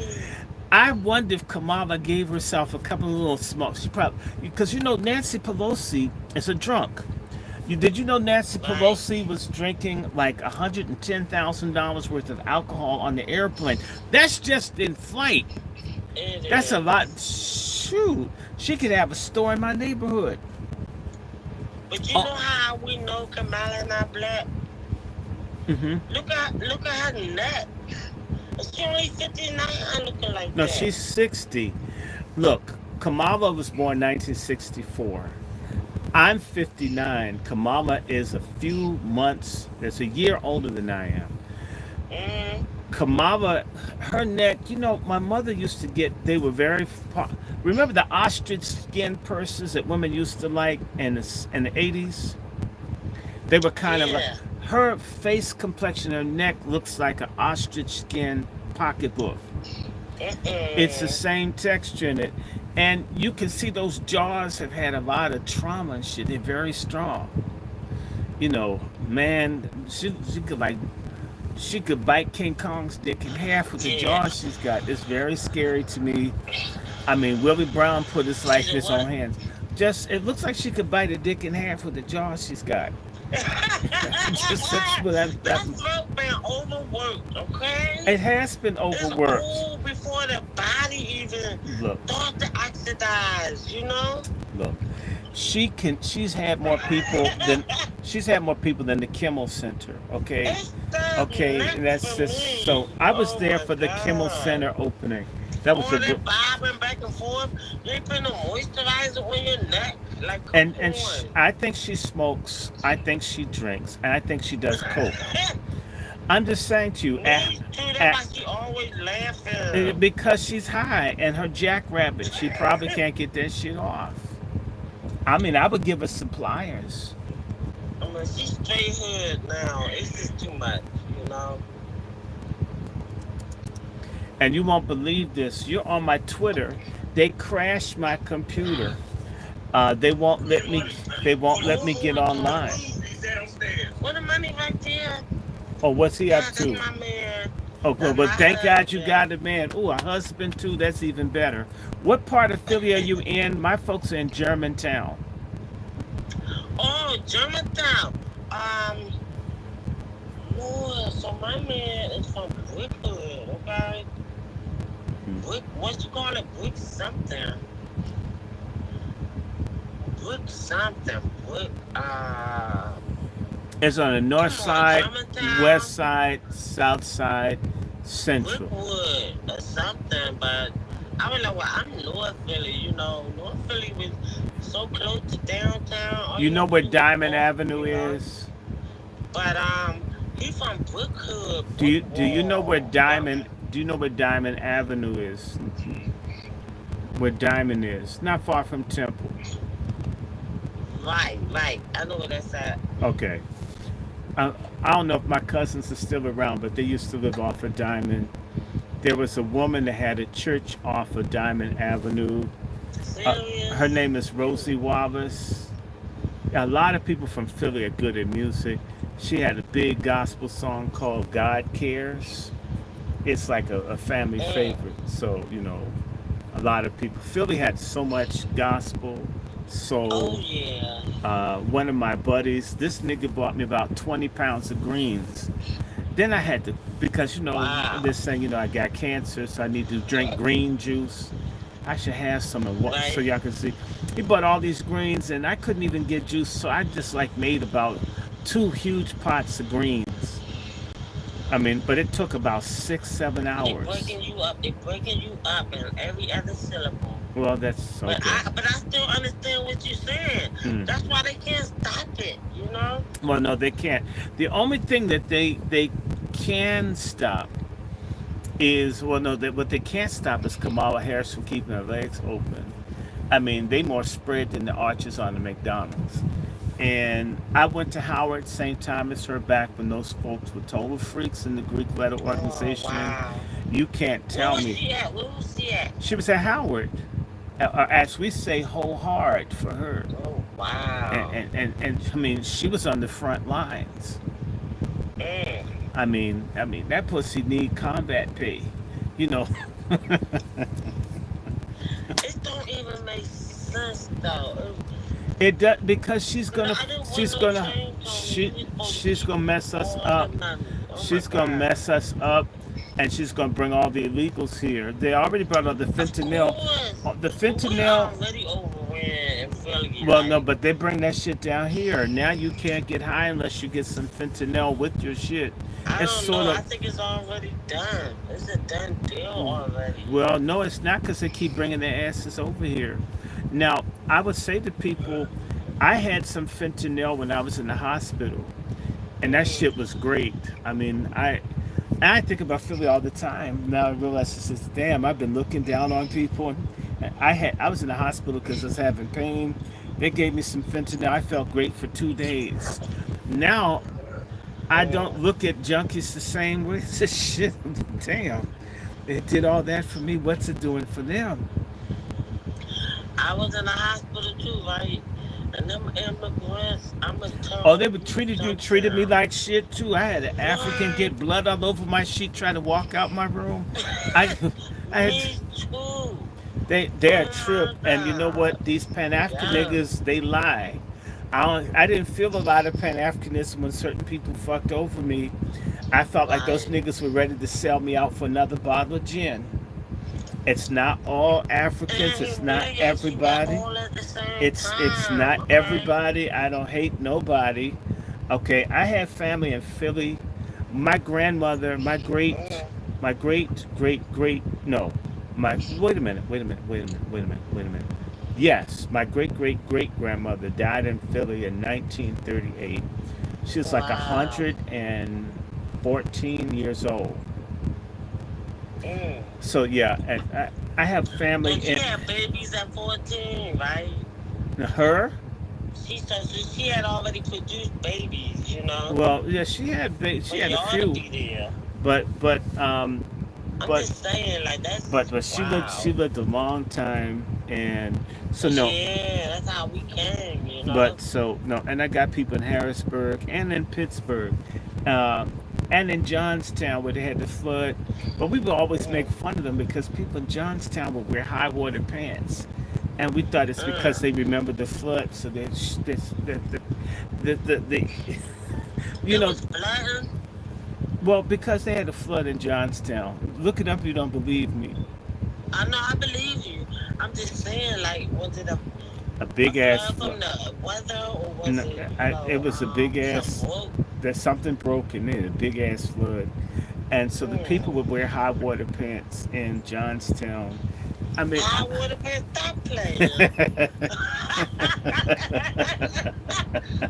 I wonder if Kamala gave herself a couple of little smokes. She probably, because Nancy Pelosi is a drunk. Did you know Nancy Right. Pelosi was drinking like $110,000 worth of alcohol on the airplane? That's just in flight. It That's a lot. is. Shoot, she could have a store in my neighborhood. But you Oh, know how we know Kamala not black? mm-hmm. Look at her neck. She only 59 looking like No, that. she's 60. Look, Kamala was born 1964. I'm 59. Kamala is a few months, it's a year older than I am. Mm, Kamala, her neck, my mother used to get, they were very, remember the ostrich skin purses that women used to like in the 80s? They were kind of like, yeah. her face complexion, her neck looks like an ostrich skin pocketbook. It's the Mm-mm. same texture in it. And you can see those jaws have had a lot of trauma and shit. They're very strong. Man, she could bite King Kong's dick in half with the Yeah. jaws she's got. It's very scary to me. I mean, Willie Brown put his She life in said his own what? hands. Just it looks like she could bite a dick in half with the jaws she's got. Just that's what That throat been overworked, okay? it has been It's overworked. old before the body even Look, thought to oxidize, you know? look. She's had more people than the Kimmel Center. Okay, It's the okay. neck And that's for just me. so. I was Oh there my for the Kimmel God. Center opening. That was All a good. that bobbing back and forth. You ain't putting no moisturizer on your neck. Like, come And on. I think she smokes. I think she drinks, and I think she does coke. I'm just saying to you, Me too. That's why she always laughing. because she's high and her jackrabbit, she probably can't get that shit off. I mean, I would give her some pliers. I mean, she's straight hood now. It's just too much, you know? And you won't believe this. You're on my Twitter. They crashed my computer. They won't let me. They won't let me get online. What the money right there? Oh, what's he up Yeah, that's to? my man. Oh, That's but my thank God you husband. got a man. Oh, a husband too. That's even better. What part of Philly are you in? My folks are in Germantown. Oh, Germantown. No, so my man is from Brickhood, okay? Hmm. Brick, what you call it? Brick something. Brick something. Brick, It's on the north come on, side, Germantown. west side, south side, central. Brickwood or something, but I was like, well, I'm North Philly, you know. North Philly was so close to downtown. All You you know have to where do was Diamond walk, Avenue you know. is? But he from Brickhood, Do you know where Brickwall. Diamond? Do you know where Diamond Avenue is? Where Diamond is, not far from Temple. Right, right. I know where that's at. Okay. I don't know if my cousins are still around, but they used to live off of Diamond. There was a woman that had a church off of Diamond Avenue. Her Serious? name is Rosie Wallace. A lot of people from Philly are good at music. She had a big gospel song called God Cares. It's like a family Mm. favorite. So, a lot of people. Philly had so much gospel, Oh soul. yeah. One of my buddies, this nigga bought me about 20 pounds of greens. Then I had to, because, Wow. this saying, I got cancer, so I need to drink green juice. I should have some of what so Right. y'all can see. He bought all these greens and I couldn't even get juice, so I just like made about two huge pots of greens. I mean, but it took about 6, 7 hours. They breaking you up in every other syllable. Well, that's But okay. I still understand what you're saying. Hmm. That's why they can't stop it, you know? Well, no, they can't. The only thing that they can stop is, well, no, what they can't stop is Kamala Harris from keeping her legs open. I mean, they more spread than the arches on the McDonald's. And I went to Howard same time as her, back when those folks were total freaks in the Greek letter Oh organization. wow. You can't Where tell was me. she at? Where was she at? She was at Howard, or as we say, whole hard for her. Oh wow. And I mean, she was on the front lines. Mm. I mean, that pussy need combat pay, you know. It don't even make sense though. It does, because she's You know, gonna I didn't want she's no gonna change on me. she We supposed to she's keep gonna mess us all the up. money. Oh my She's gonna god. mess us up, and she's gonna bring all the illegals here. They already brought all the Of fentanyl. course. The But we fentanyl. already overran in Philly. Well, no, Like, but they bring that shit down here. Now you can't get high unless you get some fentanyl with your shit. I It's don't sort know. of. I think it's already done. It's a done deal already. Well, no, it's not, because they keep bringing their asses over here. Now, I would say to people, I had some fentanyl when I was in the hospital, and that Mm. shit was great. I mean, I think about Philly all the time. Now I realize, this is, damn, I've been looking down on people. I was in the hospital because I was having pain. They gave me some fentanyl. I felt great for 2 days. Now I don't Mm. look at junkies the same way. It's just shit. Damn, it did all that for me. What's it doing for them? I was in the hospital too, right? And them immigrants, I'ma Oh, tell they were you treated me something. like shit too. I had an African What? get blood all over my sheet trying to walk out my room. I I had Me too. they're a Oh trip, my and you know god. what? These Pan African Yeah. niggas, they lie. I didn't feel a lot of Pan Africanism when certain people fucked over me. I felt like those Right. niggas were ready to sell me out for another bottle of gin. It's not all Africans. And It's not humiliate you that everybody. all at the same It's time, not okay? everybody. I don't hate nobody. Okay, I have family in Philly. My grandmother, Mm. my great, no, my, wait a minute. Yes, my great grandmother died in Philly in 1938. She was like Wow. 114 years old. Mm. So yeah, and I have family And she in had babies at 14, right? her. She had already produced babies, you know, Well, yeah, for she had a y'all to few, be there. but I'm but just saying, like, that's but she wow. lived a long time, and so no, Yeah, that's how we came, you know. but so no, and I got people in Harrisburg and in Pittsburgh, uh, and in Johnstown where they had the flood, but we would always make Mm, fun of them because people in Johnstown would wear high water pants, and we thought it's because mm. they remembered the flood, so they the you It know. was flooding. Well, because they had a flood in Johnstown. Look it up if you don't believe me. I know, I believe you. I'm just saying, like, was it A a big ass flood flood. from the weather, or was No, it, it was a big something ass. broke? There's something broke in it. A big ass flood, and so the people would Mm. wear high water pants in Johnstown. I mean, I would have been stop playing. I,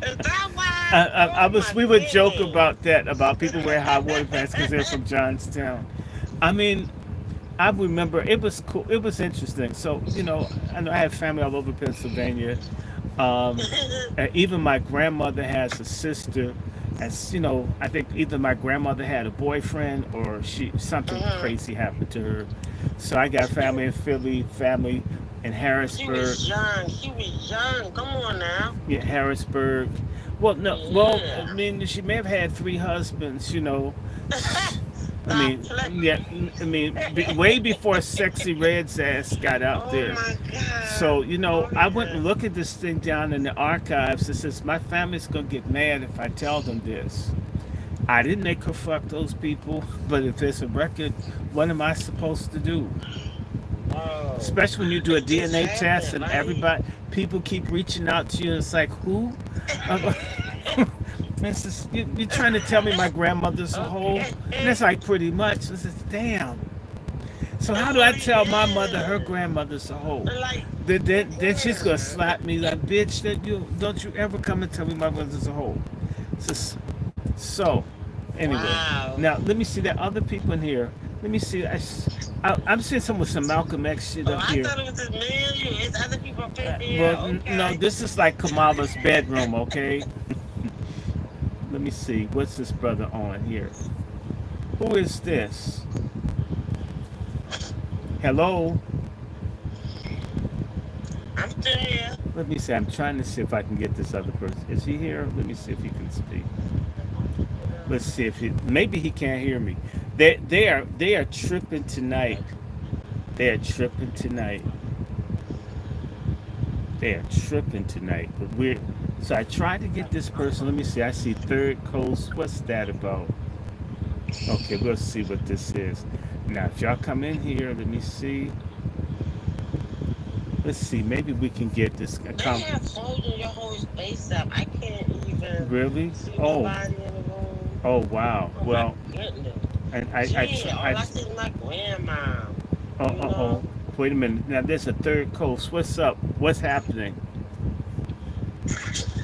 Is that why? I Oh was. my We would joke goodness. about that, about people wearing high water pants because they're from Johnstown. I mean, I remember it was cool. It was interesting. So I know I have family all over Pennsylvania. Um, even my grandmother has a sister, as I think either my grandmother had a boyfriend or something crazy happened to her. So I got family in Philly, family in She Harrisburg. was young. She was young. Come on now. Yeah, Harrisburg. Well, no, well, I Yeah. mean, she may have had three husbands. I Stop mean, yeah, playing. I mean, way before Sexy Red's ass got out Oh there. my God. So, Oh I went yeah. and looked at this thing down in the archives. It says, my family's going to get mad if I tell them this. I didn't make her fuck those people, but if there's a record, what am I supposed to do? Oh, Especially when you do a it just DNA test happened. and Like, people keep reaching out to you, and it's like, who? Uh, you're trying to tell me my grandmother's a hoe? And it's okay. like, pretty much. I says, damn. So how do Oh I tell my mother her yeah. grandmother's a hoe? Like, Then she's gonna yeah. slap me like, bitch, that you don't you ever come and tell me my mother's a hoe. So, so anyway, Wow. now let me see that other people in here. Let me see. I'm seeing some with some Malcolm X shit Oh, up I here. thought it was just me and you. It's other people up in Well, there. no, Okay. this is like Kamala's bedroom, okay? Let me see. What's this brother on here? Who is this? Hello? I'm still here. Let me see. I'm trying to see if I can get this other person. Is he here? Let me see if he can speak. Let's see if maybe he can't hear me. They are tripping tonight. They are tripping tonight. They are tripping tonight. But we're so I tried to get this person. Let me see. I see Third Coast. What's that about? Okay, we'll see what this is. Now, if y'all come in here, let me see. Let's see. Maybe we can get this. They have folded your whole space up. I can't even Really? see Oh, nobody in the room. oh, wow. Oh my Well, goodness. and Yeah, all I see is my grandma. oh, You oh, know? oh. Wait a minute. Now, there's a Third Coast. What's up? What's happening?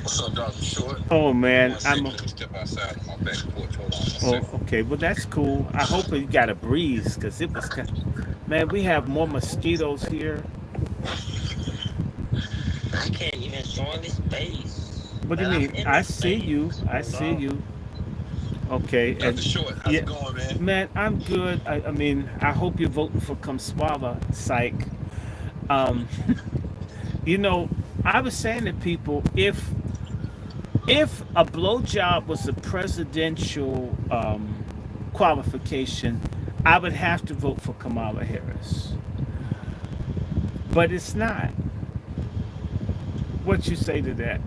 What's up, Dr. Short? Oh man, One second, let me step outside of my back porch. Hold on one oh, second. okay. Well, that's cool. I hope you got a breeze, cause it was man. We have more mosquitoes here. I can't even join this space. What do But you I'm mean? in I this see you. space. I Hold see on. you. Okay, Dr. and Short, how's yeah, it going, man? man, I'm good. I mean, I hope you're voting for Kumswalla, psych. Um, you know, I was saying to people, if a blowjob was a presidential qualification, I would have to vote for Kamala Harris. But it's not. What you say to that?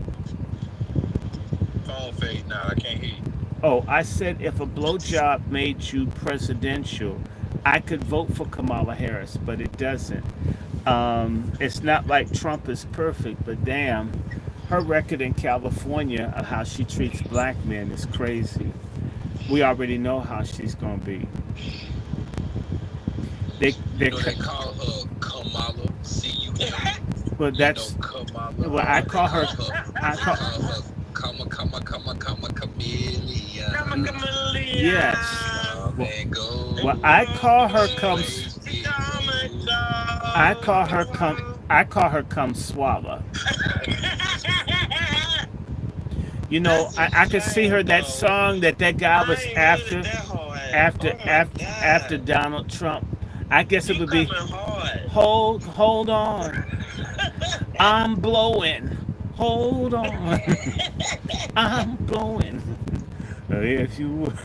Phone fade now. I can't hear you. Oh, I said if a blowjob made you presidential, I could vote for Kamala Harris, but it doesn't. It's not like Trump is perfect, but damn, her record in California of how she treats black men is crazy. We already know how she's gonna be. You They know they call her Kamala, C-U-M. well, You know that's Kamala. well, I They call her. I they call call her Chameleon. Come on, Camellia. yes. Well, Man, go well, I call her comes. crazy. Come and go. I call her come. I call her come swallow. That's I could see her insane, that though. song that guy I was ain't heard it after that hard. after Oh my after after God. Donald Trump. I guess it You would be coming hard. hold on. I'm blowing. Hold on. I'm blowing. Yes, you would.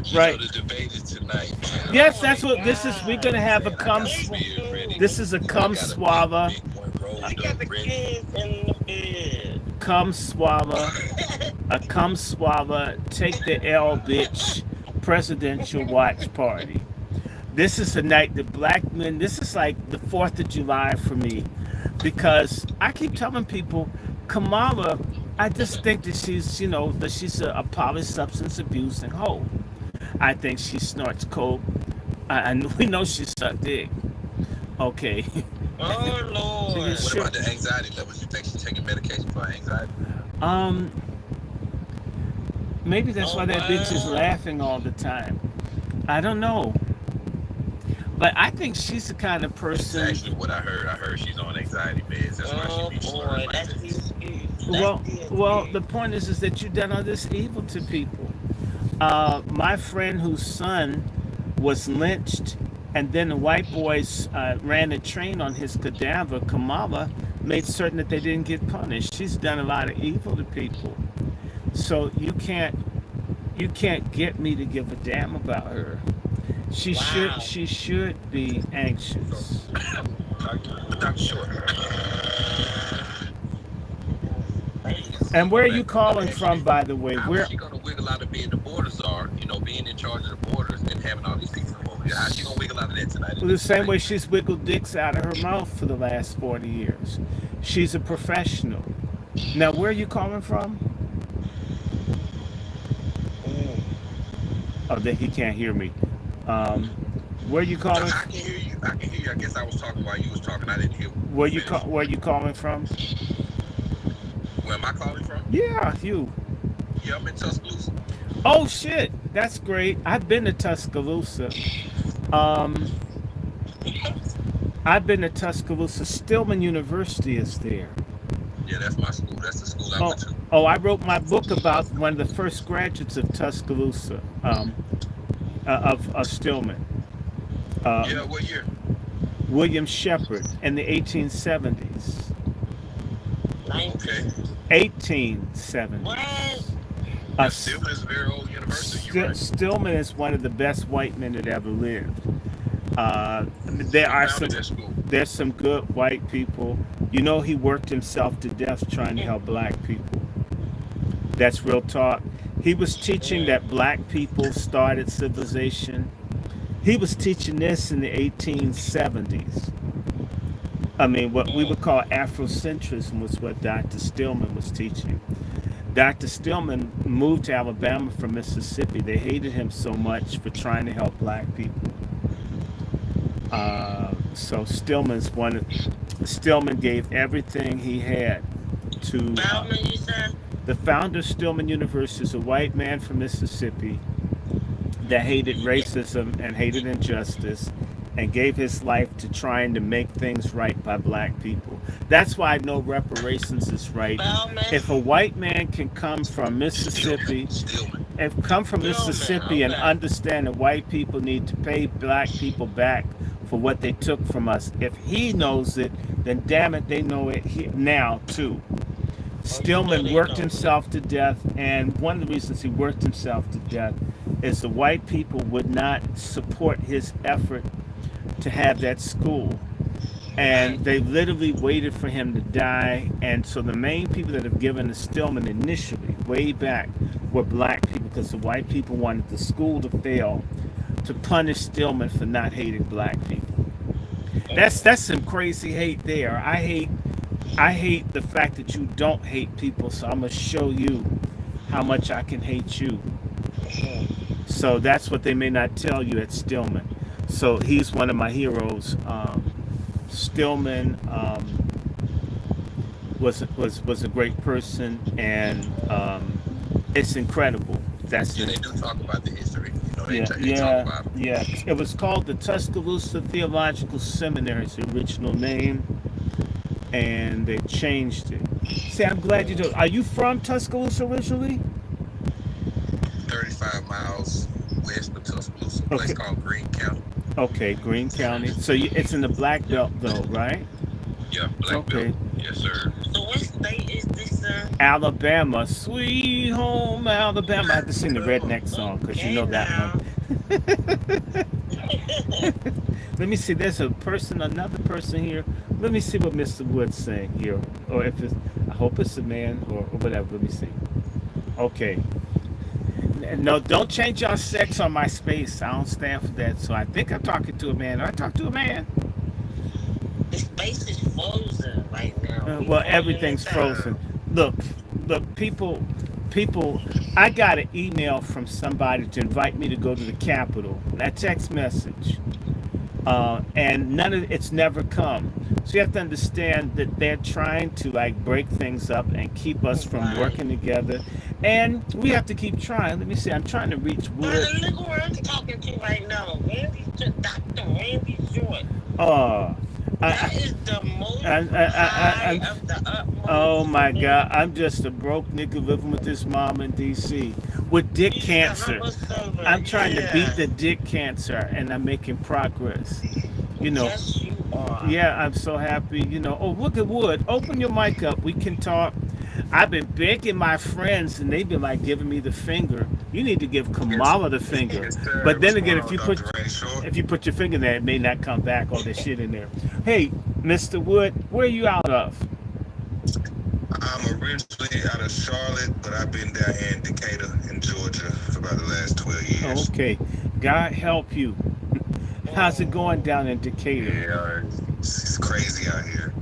You know Right. the debate is tonight, man. Oh Yes, my that's what this is. We're God. gonna have a Man, I got cum. the Thank beard ready. This you. is a I cum got a big, swallow. big one She rolled got up the ready. kids in the bed. Cum swallow. A cum swallow. Take the L, bitch. Presidential watch party. This is the night that black men. This is like the 4th of July for me, because I keep telling people, Kamala. I just think that she's a polysubstance abusing hoe. I think she snorts coke. We know she sucked dick. Okay. Oh Lord. What Sure. about the anxiety levels? You think she's taking medication for anxiety? Um, Maybe that's Oh why that bitch is wow. laughing all the time. I don't know. But I think she's the kind of That's person. actually what I heard. I heard she's on anxiety meds. That's why she Oh be slurring boy, like that's the this. excuse. That's Well, the well, the excuse. point is that you've done all this evil to people. My friend whose son was lynched, and then the white boys ran a train on his cadaver. Kamala made certain that they didn't get punished. She's done a lot of evil to people. So you can't get me to give a damn about her. Wow. She should be So, anxious. Dr. Short, And I'm where are gonna, you I'm gonna calling ask you from, this. by the way? How is Where she gonna wiggle out of being the border czar, being in charge of the borders and having all these people come over here? How's she gonna wiggle out of that tonight in the this same debate? way she's wiggled dicks out of her mouth for the last 40 years. She's a professional. Now, where are you calling from? Mm. Oh, that he can't hear me. Um, where are you No, calling? I can hear you. I can hear you. I guess I was talking while you was talking. I didn't hear you finish. Where you calling from? Where am I calling from? Yeah, you. Yeah, I'm in Tuscaloosa. Oh shit, that's great. I've been to Tuscaloosa. Um, I've been to Tuscaloosa. Stillman University is there. Yeah, that's my school. That's the school I Oh, went to. oh, I wrote my book about one of the first graduates of Tuscaloosa, of Stillman, Yeah, um, what year? William Shepard, in the 1870s. 19. Okay. 1870s. What? Uh, Yeah, Stillman is a very old university. You're right. Stillman is one of the best white men that ever lived. There Who are founded some that school? there's some good white people. You know, he worked himself to death trying to help black people. That's real talk. He was teaching Mm. that black people started civilization. He was teaching this in the 1870s. I mean, what we Mm. would call Afrocentrism was what Dr. Stillman was teaching. Dr. Stillman moved to Alabama from Mississippi. They hated him so much for trying to help black people. So Stillman gave everything he had to Bowman, you said? the founder of Stillman University is a white man from Mississippi that hated Yeah. racism and hated injustice and gave his life to trying to make things right by black people. That's why I know reparations is right. Bowman? If a white man can come from Stillman. Mississippi, Stillman. if come from Bowman, Mississippi and okay. understand that white people need to pay black people back for what they took from us, if he knows it, then damn it, they know it now too. Oh, you know Stillman they worked know. himself to death, and one of the reasons he worked himself to death is the white people would not support his effort to have that school. Right. And they literally waited for him to die. And so the main people that have given to Stillman initially, way back, were black people because the white people wanted the school to fail to punish Stillman for not hating black people. That's some crazy hate there. I hate the fact that you don't hate people, so I'm gonna show you how much I can hate you. Mm. So that's what they may not tell you at Stillman. So he's one of my heroes. Stillman was a great person, and it's incredible. That's Yeah, the they do talk about the history. yeah, They talk yeah, about it. yeah. It was called the Tuscaloosa Theological Seminary, it's the original name, and they changed it. See, I'm glad you do. Are you from Tuscaloosa originally? 35 miles west of Tuscaloosa, a place Okay, called Greene County. okay, Greene County. So it's in the Black Belt, though, right? Yeah, Black Belt. Okay. Yes, sir. So what state is this, Alabama, sweet home Alabama. I have to sing the redneck song because you Okay know that now. one. Let me see. There's another person here. Let me see what Mr. Wood's saying here, or if it's. I hope it's a man or whatever. Let me see. Okay. No, don't change your sex on my space. I don't stand for that. So I think I'm talking to a man. I talk to a man. The space is frozen right now. We Well, frozen in everything's time. frozen. Look, people. I got an email from somebody to invite me to go to the Capitol. That text message, and none of it's never come. So you have to understand that they're trying to like break things up and keep us from Right. working together. And we have to keep trying. Let me see. I'm trying to reach Wood. Look who I'm talking to right now. Dr. Randy Short. Oh, I, That is the most I, high I'm. of the Oh utmost. my God! I'm just a broke nigga living with this mom in D.C. with dick He's the cancer. humble servant. I'm trying to beat Yeah. the dick cancer, and I'm making progress. You know. Yes, you are. Yeah, I'm so happy. Oh, look at Wood. Open your mic up. We can talk. I've been begging my friends, and they've been like giving me the finger. You need to give Yes, Kamala the finger. yes, sir. But What's then again, going on, Dr. Randy Short? if you put your finger there, it may not come back. All this shit in there. Hey, Mr. Wood, where are you out of? I'm originally out of Charlotte, but I've been down here in Decatur, in Georgia, for about the last 12 years. Okay, God help you. How's it going down in Decatur? Yeah, it's crazy out here,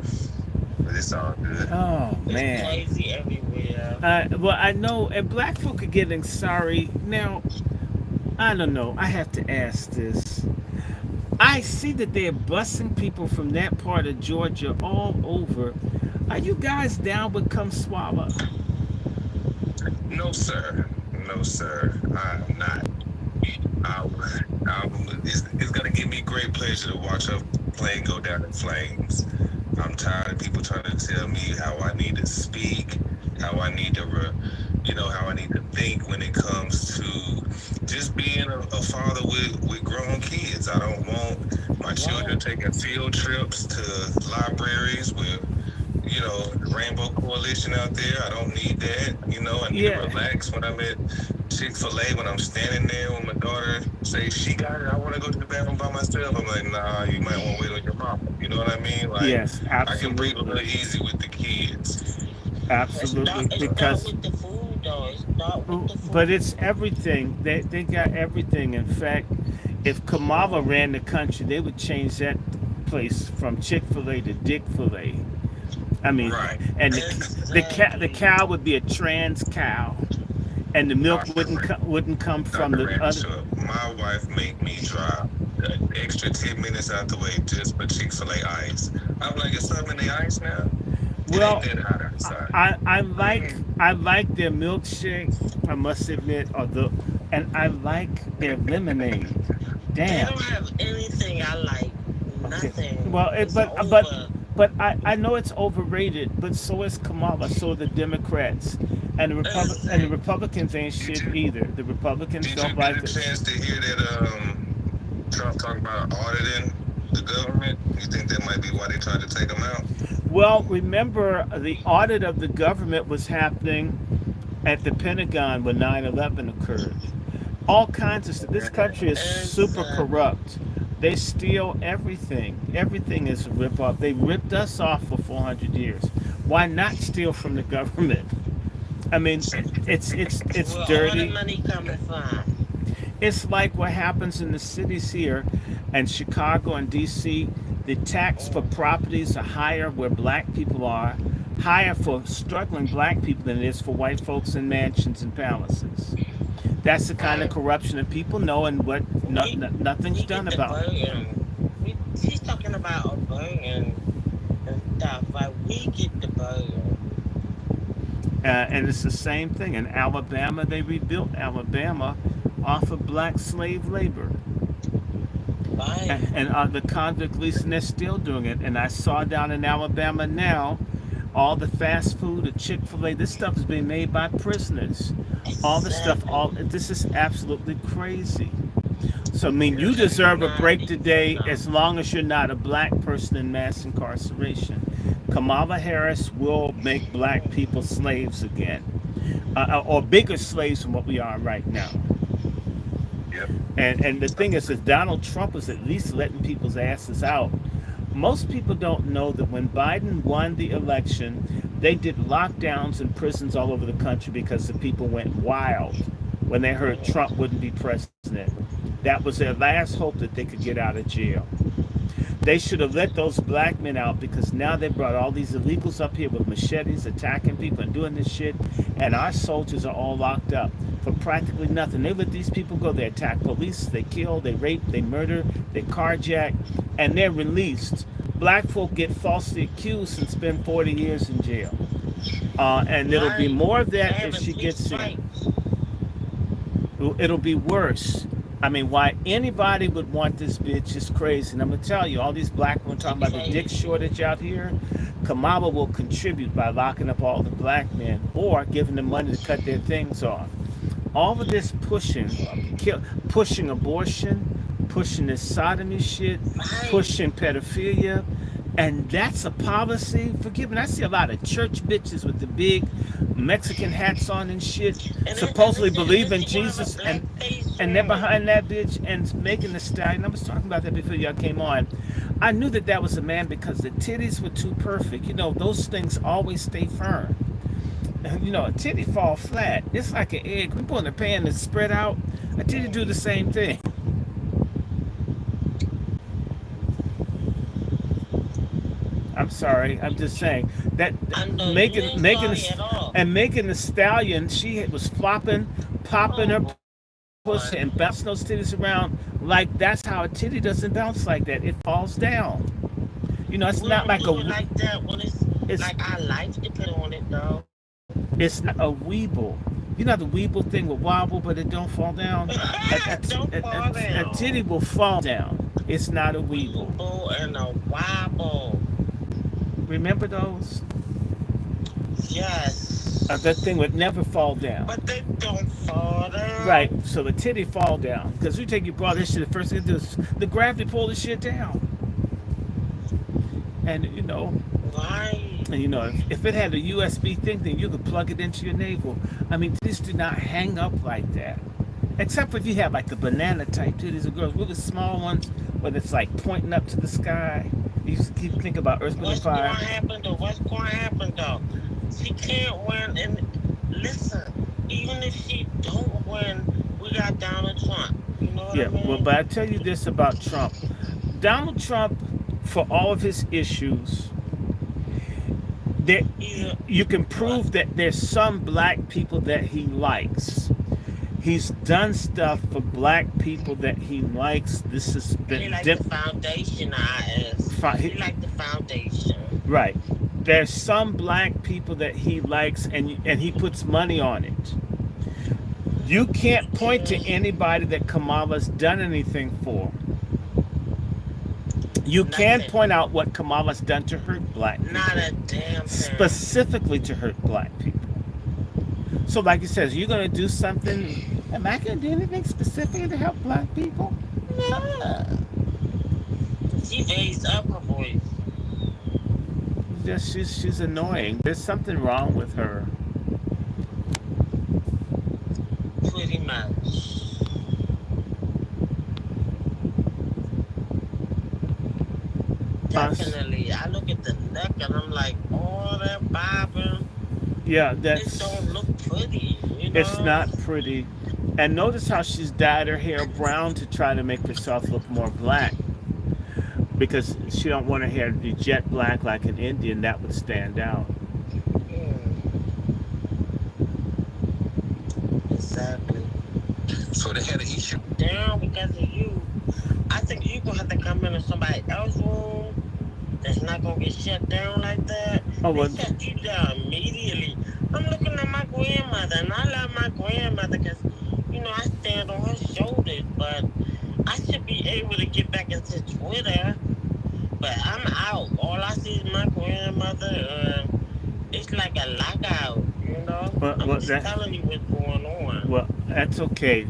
but it's all good. Oh It's man. crazy everywhere. Well, I know, and black folk are getting sorry now. I don't know. I have to ask this. I see that they're busing people from that part of Georgia all over. Are you guys down with Kumswalla? No, sir. No, sir. I'm not. I, it's going to give me great pleasure to watch a plane go down in flames. I'm tired of people trying to tell me how I need to speak, how I need to, how I need to think when it comes to just being a father with grown kids. I don't want my children taking field trips to libraries with, the Rainbow Coalition out there. I don't need that. I need to relax when I'm at Chick-fil-A, when I'm standing there when my daughter say she got it, I want to go to the bathroom by myself. I'm like, nah, you might want to wait on your mama. You know what I mean? Like, Yes, I can breathe a absolutely. little easy with the kids. Absolutely. It's not Because, with the food, though. It's not with the food. but it's everything. They got everything. In fact, if Kamala ran the country, they would change that place from Chick-fil-A to Dick-fil-A. I mean, Right. and the cow would be a trans cow, and the milk wouldn't come from Dr. the Randy other. Short, my wife make me drive an extra 10 minutes out the way just for Chick-fil-A ice. I'm like, it's something in the ice now? Well, It ain't that hot outside. I like their milkshake. I must admit, and I like their lemonade. They Damn. don't have anything I like. Nothing. Well, It's but over. I know it's overrated. But so is Kamala. So are the Democrats, and the Republicans ain't shit either. The Republicans Did you don't like get a it. chance to hear that Trump talking about auditing the government? You think that might be why they tried to take him out? Well, remember the audit of the government was happening at the Pentagon when 9/11 occurred. All kinds of stuff. This country is super corrupt. They steal everything. Everything is a rip off. They ripped us off for 400 years. Why not steal from the government? I mean, it's Where all the dirty. money coming from? It's like what happens in the cities here and Chicago and DC. The tax for properties are higher where black people are, higher for struggling black people than it is for white folks in mansions and palaces. That's the kind of corruption that people know and what nothing's We done get the about. burden. She's talking about a burden and stuff. Like, we get the burden. And it's the same thing. In Alabama, they rebuilt Alabama off of black slave labor. Right. And the convict lease, and they're still doing it. And I saw down in Alabama now, all the fast food, the Chick-fil-A, this stuff is being made by prisoners. All the stuff, this is absolutely crazy. So, I mean, you deserve a break today as long as you're not a black person in mass incarceration. Kamala Harris will make black people slaves again, or bigger slaves than what we are right now. Yep. And the thing is that Donald Trump is at least letting people's asses out. Most people don't know that when Biden won the election, they did lockdowns in prisons all over the country because the people went wild when they heard Trump wouldn't be president. That was their last hope that they could get out of jail. They should have let those black men out because now they brought all these illegals up here with machetes attacking people and doing this shit, and our soldiers are all locked up for practically nothing. They let these people go. They attack police, they kill, they rape, they murder, they carjack, and they're released. Black folk get falsely accused and spend 40 years in jail. And it'll be Right. more of They that if having she fist gets in. fights. It'll be worse. I mean, why anybody would want this bitch is crazy. And I'm gonna tell you, all these black women She talking about the dick crazy. shortage out here. Kamala will contribute by locking up all the black men or giving them money to cut their things off. All of this pushing abortion, pushing this sodomy shit, Right. pushing pedophilia, and that's a policy. Forgive me, I see a lot of church bitches with the big Mexican hats on and shit, And supposedly listen, believe and in she gonna have a Jesus, black face and they're on it. behind that bitch and making the stallion. I was talking about that before y'all came on. I knew that that was a man because the titties were too perfect. You know, those things always stay firm. You know, a titty fall flat. It's like an egg. We put in the pan and spread out. A titty do the same thing. I'm sorry. I'm just saying that I know you making ain't making sorry the at all. and making the stallion. She was flopping, popping her Oh pussy boy. and bouncing those titties around like that's how a titty doesn't bounce like that. It falls down. You know, it's We not don't like do it like that when it's it's like our life depend on it though. it's not a weeble. You know the weeble thing will wobble, but it don't fall down. Don't fall A titty down. will fall down. It's not a weeble. Weeble and a wobble. Remember those? That thing Yes. would never fall down. But they don't fall Right. down. So the titty fall down because you take your bra. This shit. The first thing to do is the gravity pull the shit down. And Right. if it had a USB thing, then you could plug it into your navel. I mean, titties do not hang up like that. Except for if you have like the banana type titties of girls, really small ones, where it's like pointing up to the sky. You just keep thinking about Earth, Wind, and What's going to Fire. happen though? What's going to happen though? She can't win. And listen, even if she don't win, we got Donald Trump. You know what I Yeah, well, mean? but I tell you this about Trump. Donald Trump, for all of his issues, there, He's a you can what? prove that there's some black people that he likes. He's done stuff for black people that he likes. This has He been like the foundation, I is. He like the foundation. right. There's some black people that he likes, and he puts money on it. You can't point to Mm, anybody that Kamala's done anything for. You can nothing. point out what Kamala's done to hurt black Not people, a damn thing. specifically to hurt black people. So, like you says, you're gonna do something. Am I gonna do anything specifically to help black people? No. She raised up her voice. Just she's annoying. There's something wrong with her. Pretty much. Us. Definitely. I look at the neck and I'm like, oh, that bobbing. Yeah, It don't look pretty, you it's know? not pretty. And notice how she's dyed her hair brown to try to make herself look more black because she don't want her hair to be jet black like an Indian. That would stand out. Mm, exactly. So they had an issue. Down because of you. I think you gonna have to come into somebody else's room that's not gonna get shut down like that. Oh They well, shut you down immediately. I'm looking at my grandmother, and I love my grandmother because, I stand on her shoulders, but I should be able to get back into Twitter, but I'm out. All I see is my grandmother. It's like a lockout. I'm well, just telling you what's going on. that's okay.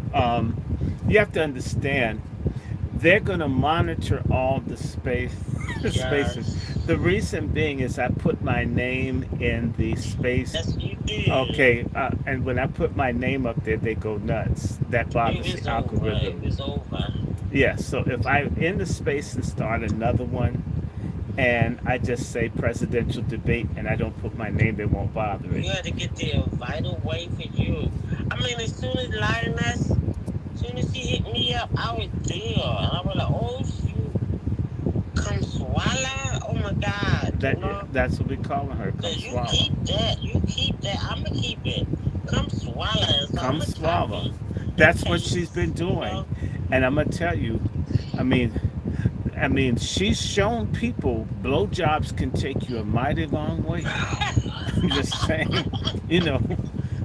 You have to understand they're going to monitor all the spaces. Yes. The reason being is I put my name in the space. That's what you did. Okay, and when I put my name up there, they go nuts. That It bothers was the over. It algorithm. was over. Yeah, so if I'm in the space and start another one, and I just say presidential debate, and I don't put my name, they won't bother it. You had to get there a vital way for you. I mean, as soon as she hit me up, I was there. And I was like, oh, shoot. Kumswalla? Oh, my God. That's what we calling her. Come Cause you swallow. keep that. You keep that. I'm going to keep it. Kumswalla. So I'm Come going to swallow. copy and That's what she's been doing, paste. and I'm gonna tell you. I mean, she's shown people blowjobs can take you a mighty long way. Just saying, you know,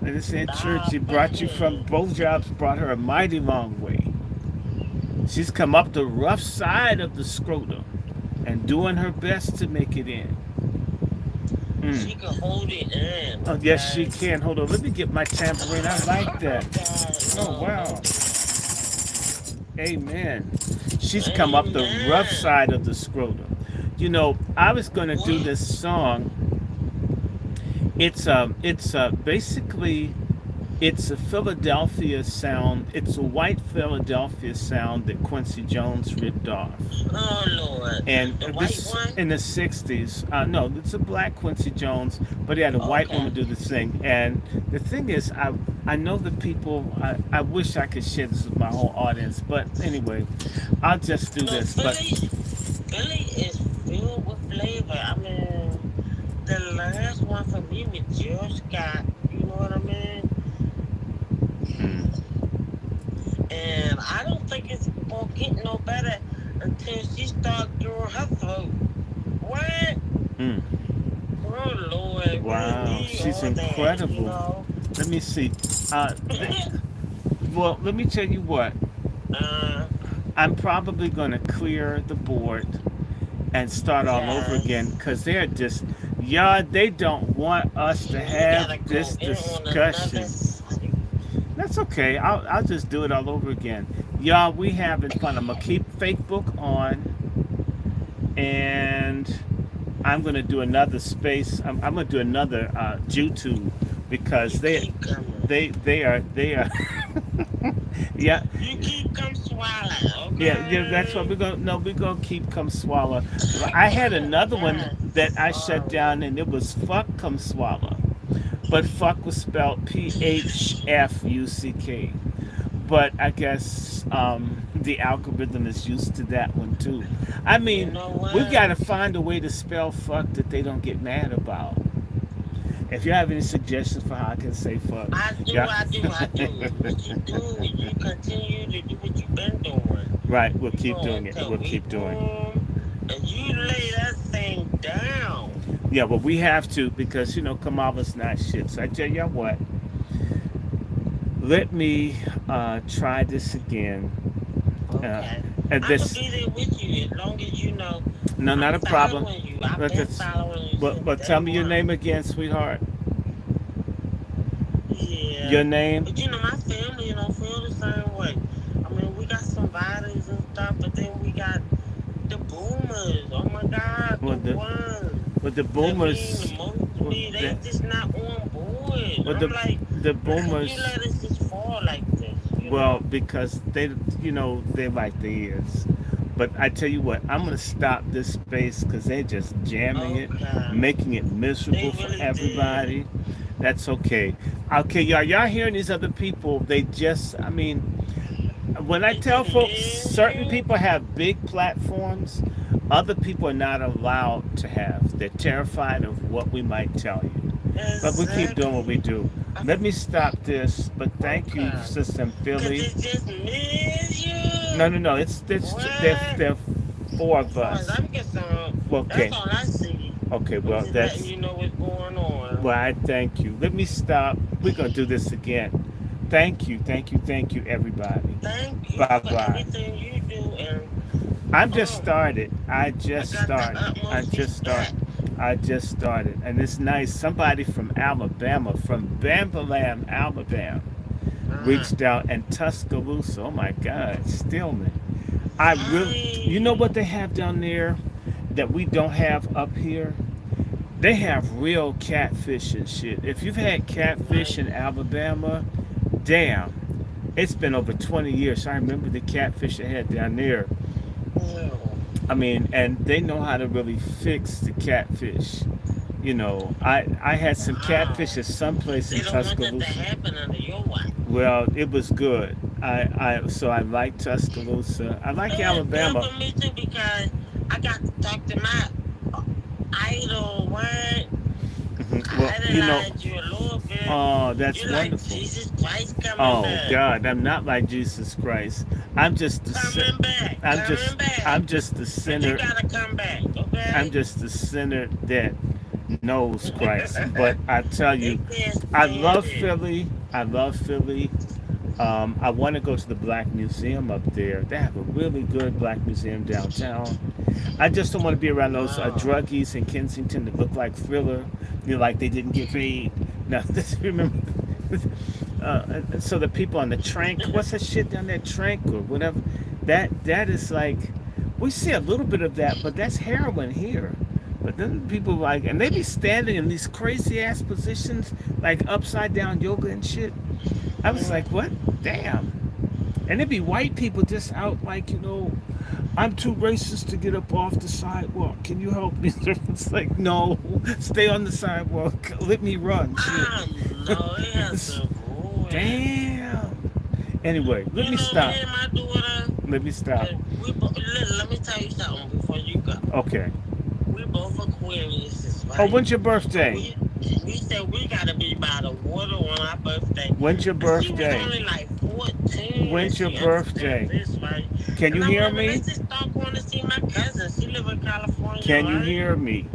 like I said, church, she brought you from both jobs, brought her a mighty long way. She's come up the rough side of the scrotum and doing her best to make it in. She can hold it in. Oh, yes, she can. Hold on. Let me get my tambourine. I like that. Oh, wow. Amen. She's come up the rough side of the scrotum. You know, I was going to do this song. It's basically it's a Philadelphia sound. It's a white Philadelphia sound that Quincy Jones ripped off. Oh Lord! And the this white one? in the '60s. No, it's a black Quincy Jones, but he had a white woman do the thing. And the thing is, I know the people. I wish I could share this with my whole audience, but anyway, I'll just do this. Philly is filled with flavor. I mean, the last one for me with Jill Scott. You know what I mean? And I don't think it's gonna get no better until she starts doing her throat. What? Oh Lord! Wow, she's incredible. That, you know? Let me see. Well, let me tell you what. I'm probably gonna clear the board and start all over again because they're just, they don't want us to have this discussion. That's okay. I'll just do it all over again. Y'all, we having fun. I'm gonna keep Facebook on, and I'm gonna do another space. I'm gonna do another YouTube because they are yeah. You keep Kumswalla, okay? Yeah, that's what we're gonna. No, we're gonna keep Kumswalla. I had another one that I shut down, and it was Phfuck Kumswalla, but Phfuck was spelled Phfuck. But I guess the algorithm is used to that one too. I mean, we've got to find a way to spell fuck that they don't get mad about. If you have any suggestions for how I can say fuck, I do. What you do, you continue to do what you've been doing. Right, we'll keep doing it. We'll keep doing it. And you lay that thing down. Yeah, but we have to because, Kamala's not shit. So I tell y'all what, let me try this again. Okay. And I this, can be there with you as long as you know. no, not a problem. I've been following you. But tell me your name again, sweetheart. Yeah. Your name? But my family don't feel the same way. I mean, we got some violence and stuff, but then we got the boomers. Oh my God, the ones. But the boomers, they just not on board. But I'm like, the boomers. How can you let us just fall like this? Well, because they're like they is. But I tell you what, I'm gonna stop this space because they're just jamming it, making it miserable for everybody. That's okay. Okay, y'all hearing these other people? They just, when I tell folks, certain people have big platforms, other people are not allowed to have. They're terrified of what we might tell you. But we keep doing what we do. Let me stop this, but thank you, Sister Philly. It's just me and you. No. It's there are four of us. I'm concerned. Okay. That's all I see. Okay, well that's. You know what's going on. Well, I thank you. Let me stop. We're gonna do this again. Thank you, everybody. Thank you Bye for everything you do. And I just started, and it's nice. Somebody from Alabama, from Bambalam, Alabama, reached out, and Tuscaloosa. Oh my God, Stillman. You know what they have down there that we don't have up here? They have real catfish and shit. If you've had catfish in Alabama, damn, it's been over 20 years. I remember the catfish they had down there. And they know how to really fix the catfish. I had some catfish at some place in Tuscaloosa. They don't want that to happen under your watch. Well, it was good. So I like Tuscaloosa. I like Alabama. For me too, because I got to talk to my idol. What? Well, I idolized you a little bit. Oh, that's You're wonderful. Like Jesus Christ coming back. God, I'm not like Jesus Christ. I'm just the coming back. I'm just the sinner. But you gotta come back, okay? I'm just the sinner that knows Christ. But I tell They you, can't I stand love it. Philly. I love Philly. I want to go to the Black Museum up there. They have a really good Black Museum downtown. I just don't want to be around those No. druggies in Kensington that look like Thriller. You know, like they didn't get paid. Now, remember. So the people on the Trank, what's that shit down there, Trank or whatever? That is like, we see a little bit of that, but that's heroin here. But then people like, and they be standing in these crazy ass positions, like upside down yoga and shit. I was like, what? Damn. And it'd be white people just out like, I'm too racist to get up off the sidewalk. Can you help me? It's like, no, stay on the sidewalk. Let me run. Shit. No, it has to ruin. Damn. Anyway, let You me know, stop. me and my daughter, Let me stop. let me tell you something before you go. Okay. We both Aquariuses, Oh, right? when's your So birthday? we said we gotta be by the water on our birthday. When's your And she was birthday? only like 14 and When's your she understands birthday? this, right? Can you And I'm hear like, well, me? let's just start going to see my cousin. She live in California, Can you right? hear me?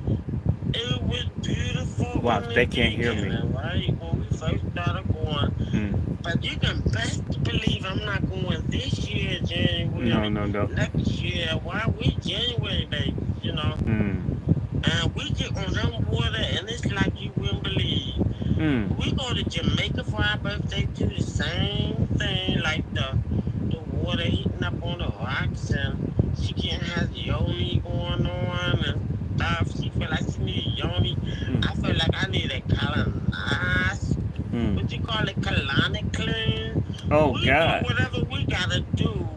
It was beautiful Wow, in the they can't hear me. beginning, right? When we first started going. Mm. But you can best believe I'm not going this year, January. No. Next year. Why we January, baby? Mm. And we get on them water, and it's like you wouldn't believe. Mm. We go to Jamaica for our birthday, do the same thing, like the water heating up on the rocks, and she can have yoni going on and stuff. She feel like she need yoni. I feel like I need a colonize. What you call it, colonic clean? Oh We do God. whatever we gotta do.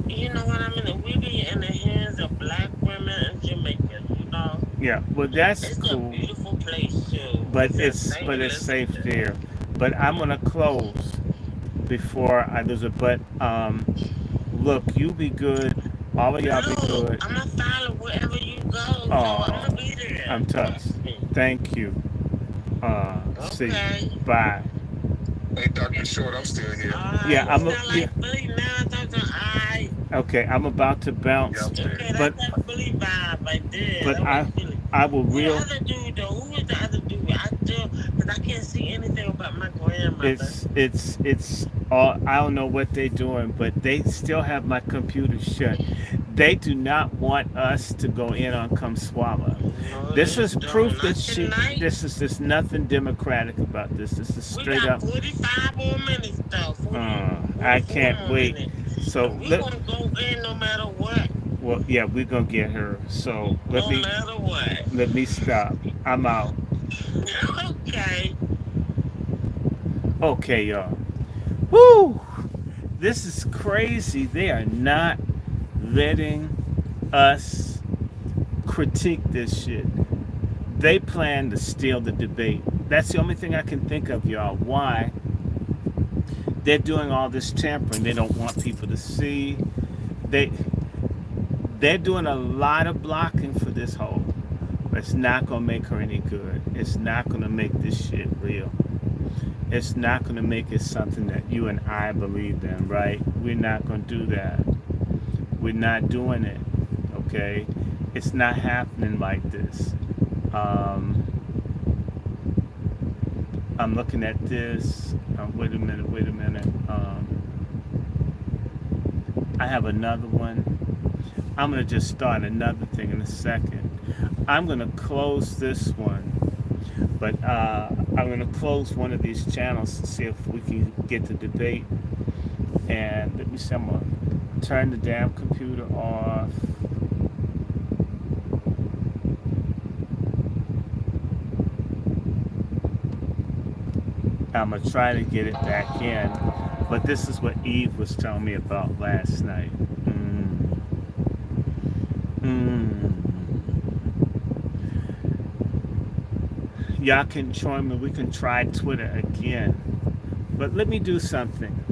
You know what I mean? We be in the hands of black women in Jamaica. Yeah. Well, that's It's a cool. beautiful place too. But It's it's insane. safe there. But I'm gonna close before I lose it. But look, you be good. All of y'all be No, good. I'm gonna follow wherever you go, so I'm Oh, gonna be there. I'm touched. Trust me. Thank you. See. Okay. Bye. Hey, Dr. Short, I'm still here. Yeah, You I'm. sound like Billy now. I'm talking. Alright. Okay. I'm about to Yeah, bounce. I'm still Okay, here. But that's that Billy vibe right there. but That was Billy. I will Who the real. other dude though? Who is the other dude? Cause I can't see anything about my grandmother. It's all. I don't know what they're doing, but they still have my computer shut. They do not want us to go in on Kumswalla. No, This they is don't. proof Not that tonight. there's nothing democratic about this. This is We straight got up. 45 more minutes though. 44 I can't more wait. minutes. So We gonna go in no matter what. well, yeah, we're gonna get her. So No matter what. let me stop. I'm out. Okay. Okay, y'all. Woo! This is crazy. They are not letting us critique this shit. They plan to steal the debate. That's the only thing I can think of, y'all. Why? They're doing all this tampering. They don't want people to see. They they're doing a lot of blocking for this hole. But it's not gonna make her any good. It's not gonna make this shit real. It's not gonna make it something that you and I believe in, right? We're not gonna do that. We're not doing it. Okay? It's not happening like this. I'm looking at this. Wait a minute. I have another one. I'm going to just start another thing in a second. I'm going to close this one. But I'm going to close one of these channels to see if we can get the debate. And let me see. I'm going to turn the damn computer off. I'm going to try to get it back in. But this is what Eve was telling me about last night. Y'all can join me. We can try Twitter again. But let me do something.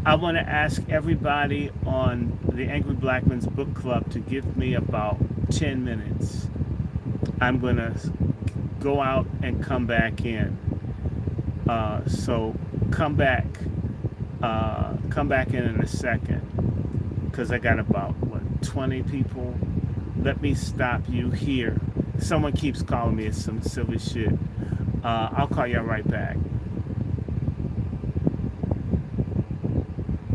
I want to ask everybody on the Angry Black Men's Book Club to give me about 10 minutes. I'm going to go out and come back in. So come back in a second, because I got about 20 people. Let me stop you here Someone keeps calling me. It's some silly shit. I'll call y'all right back.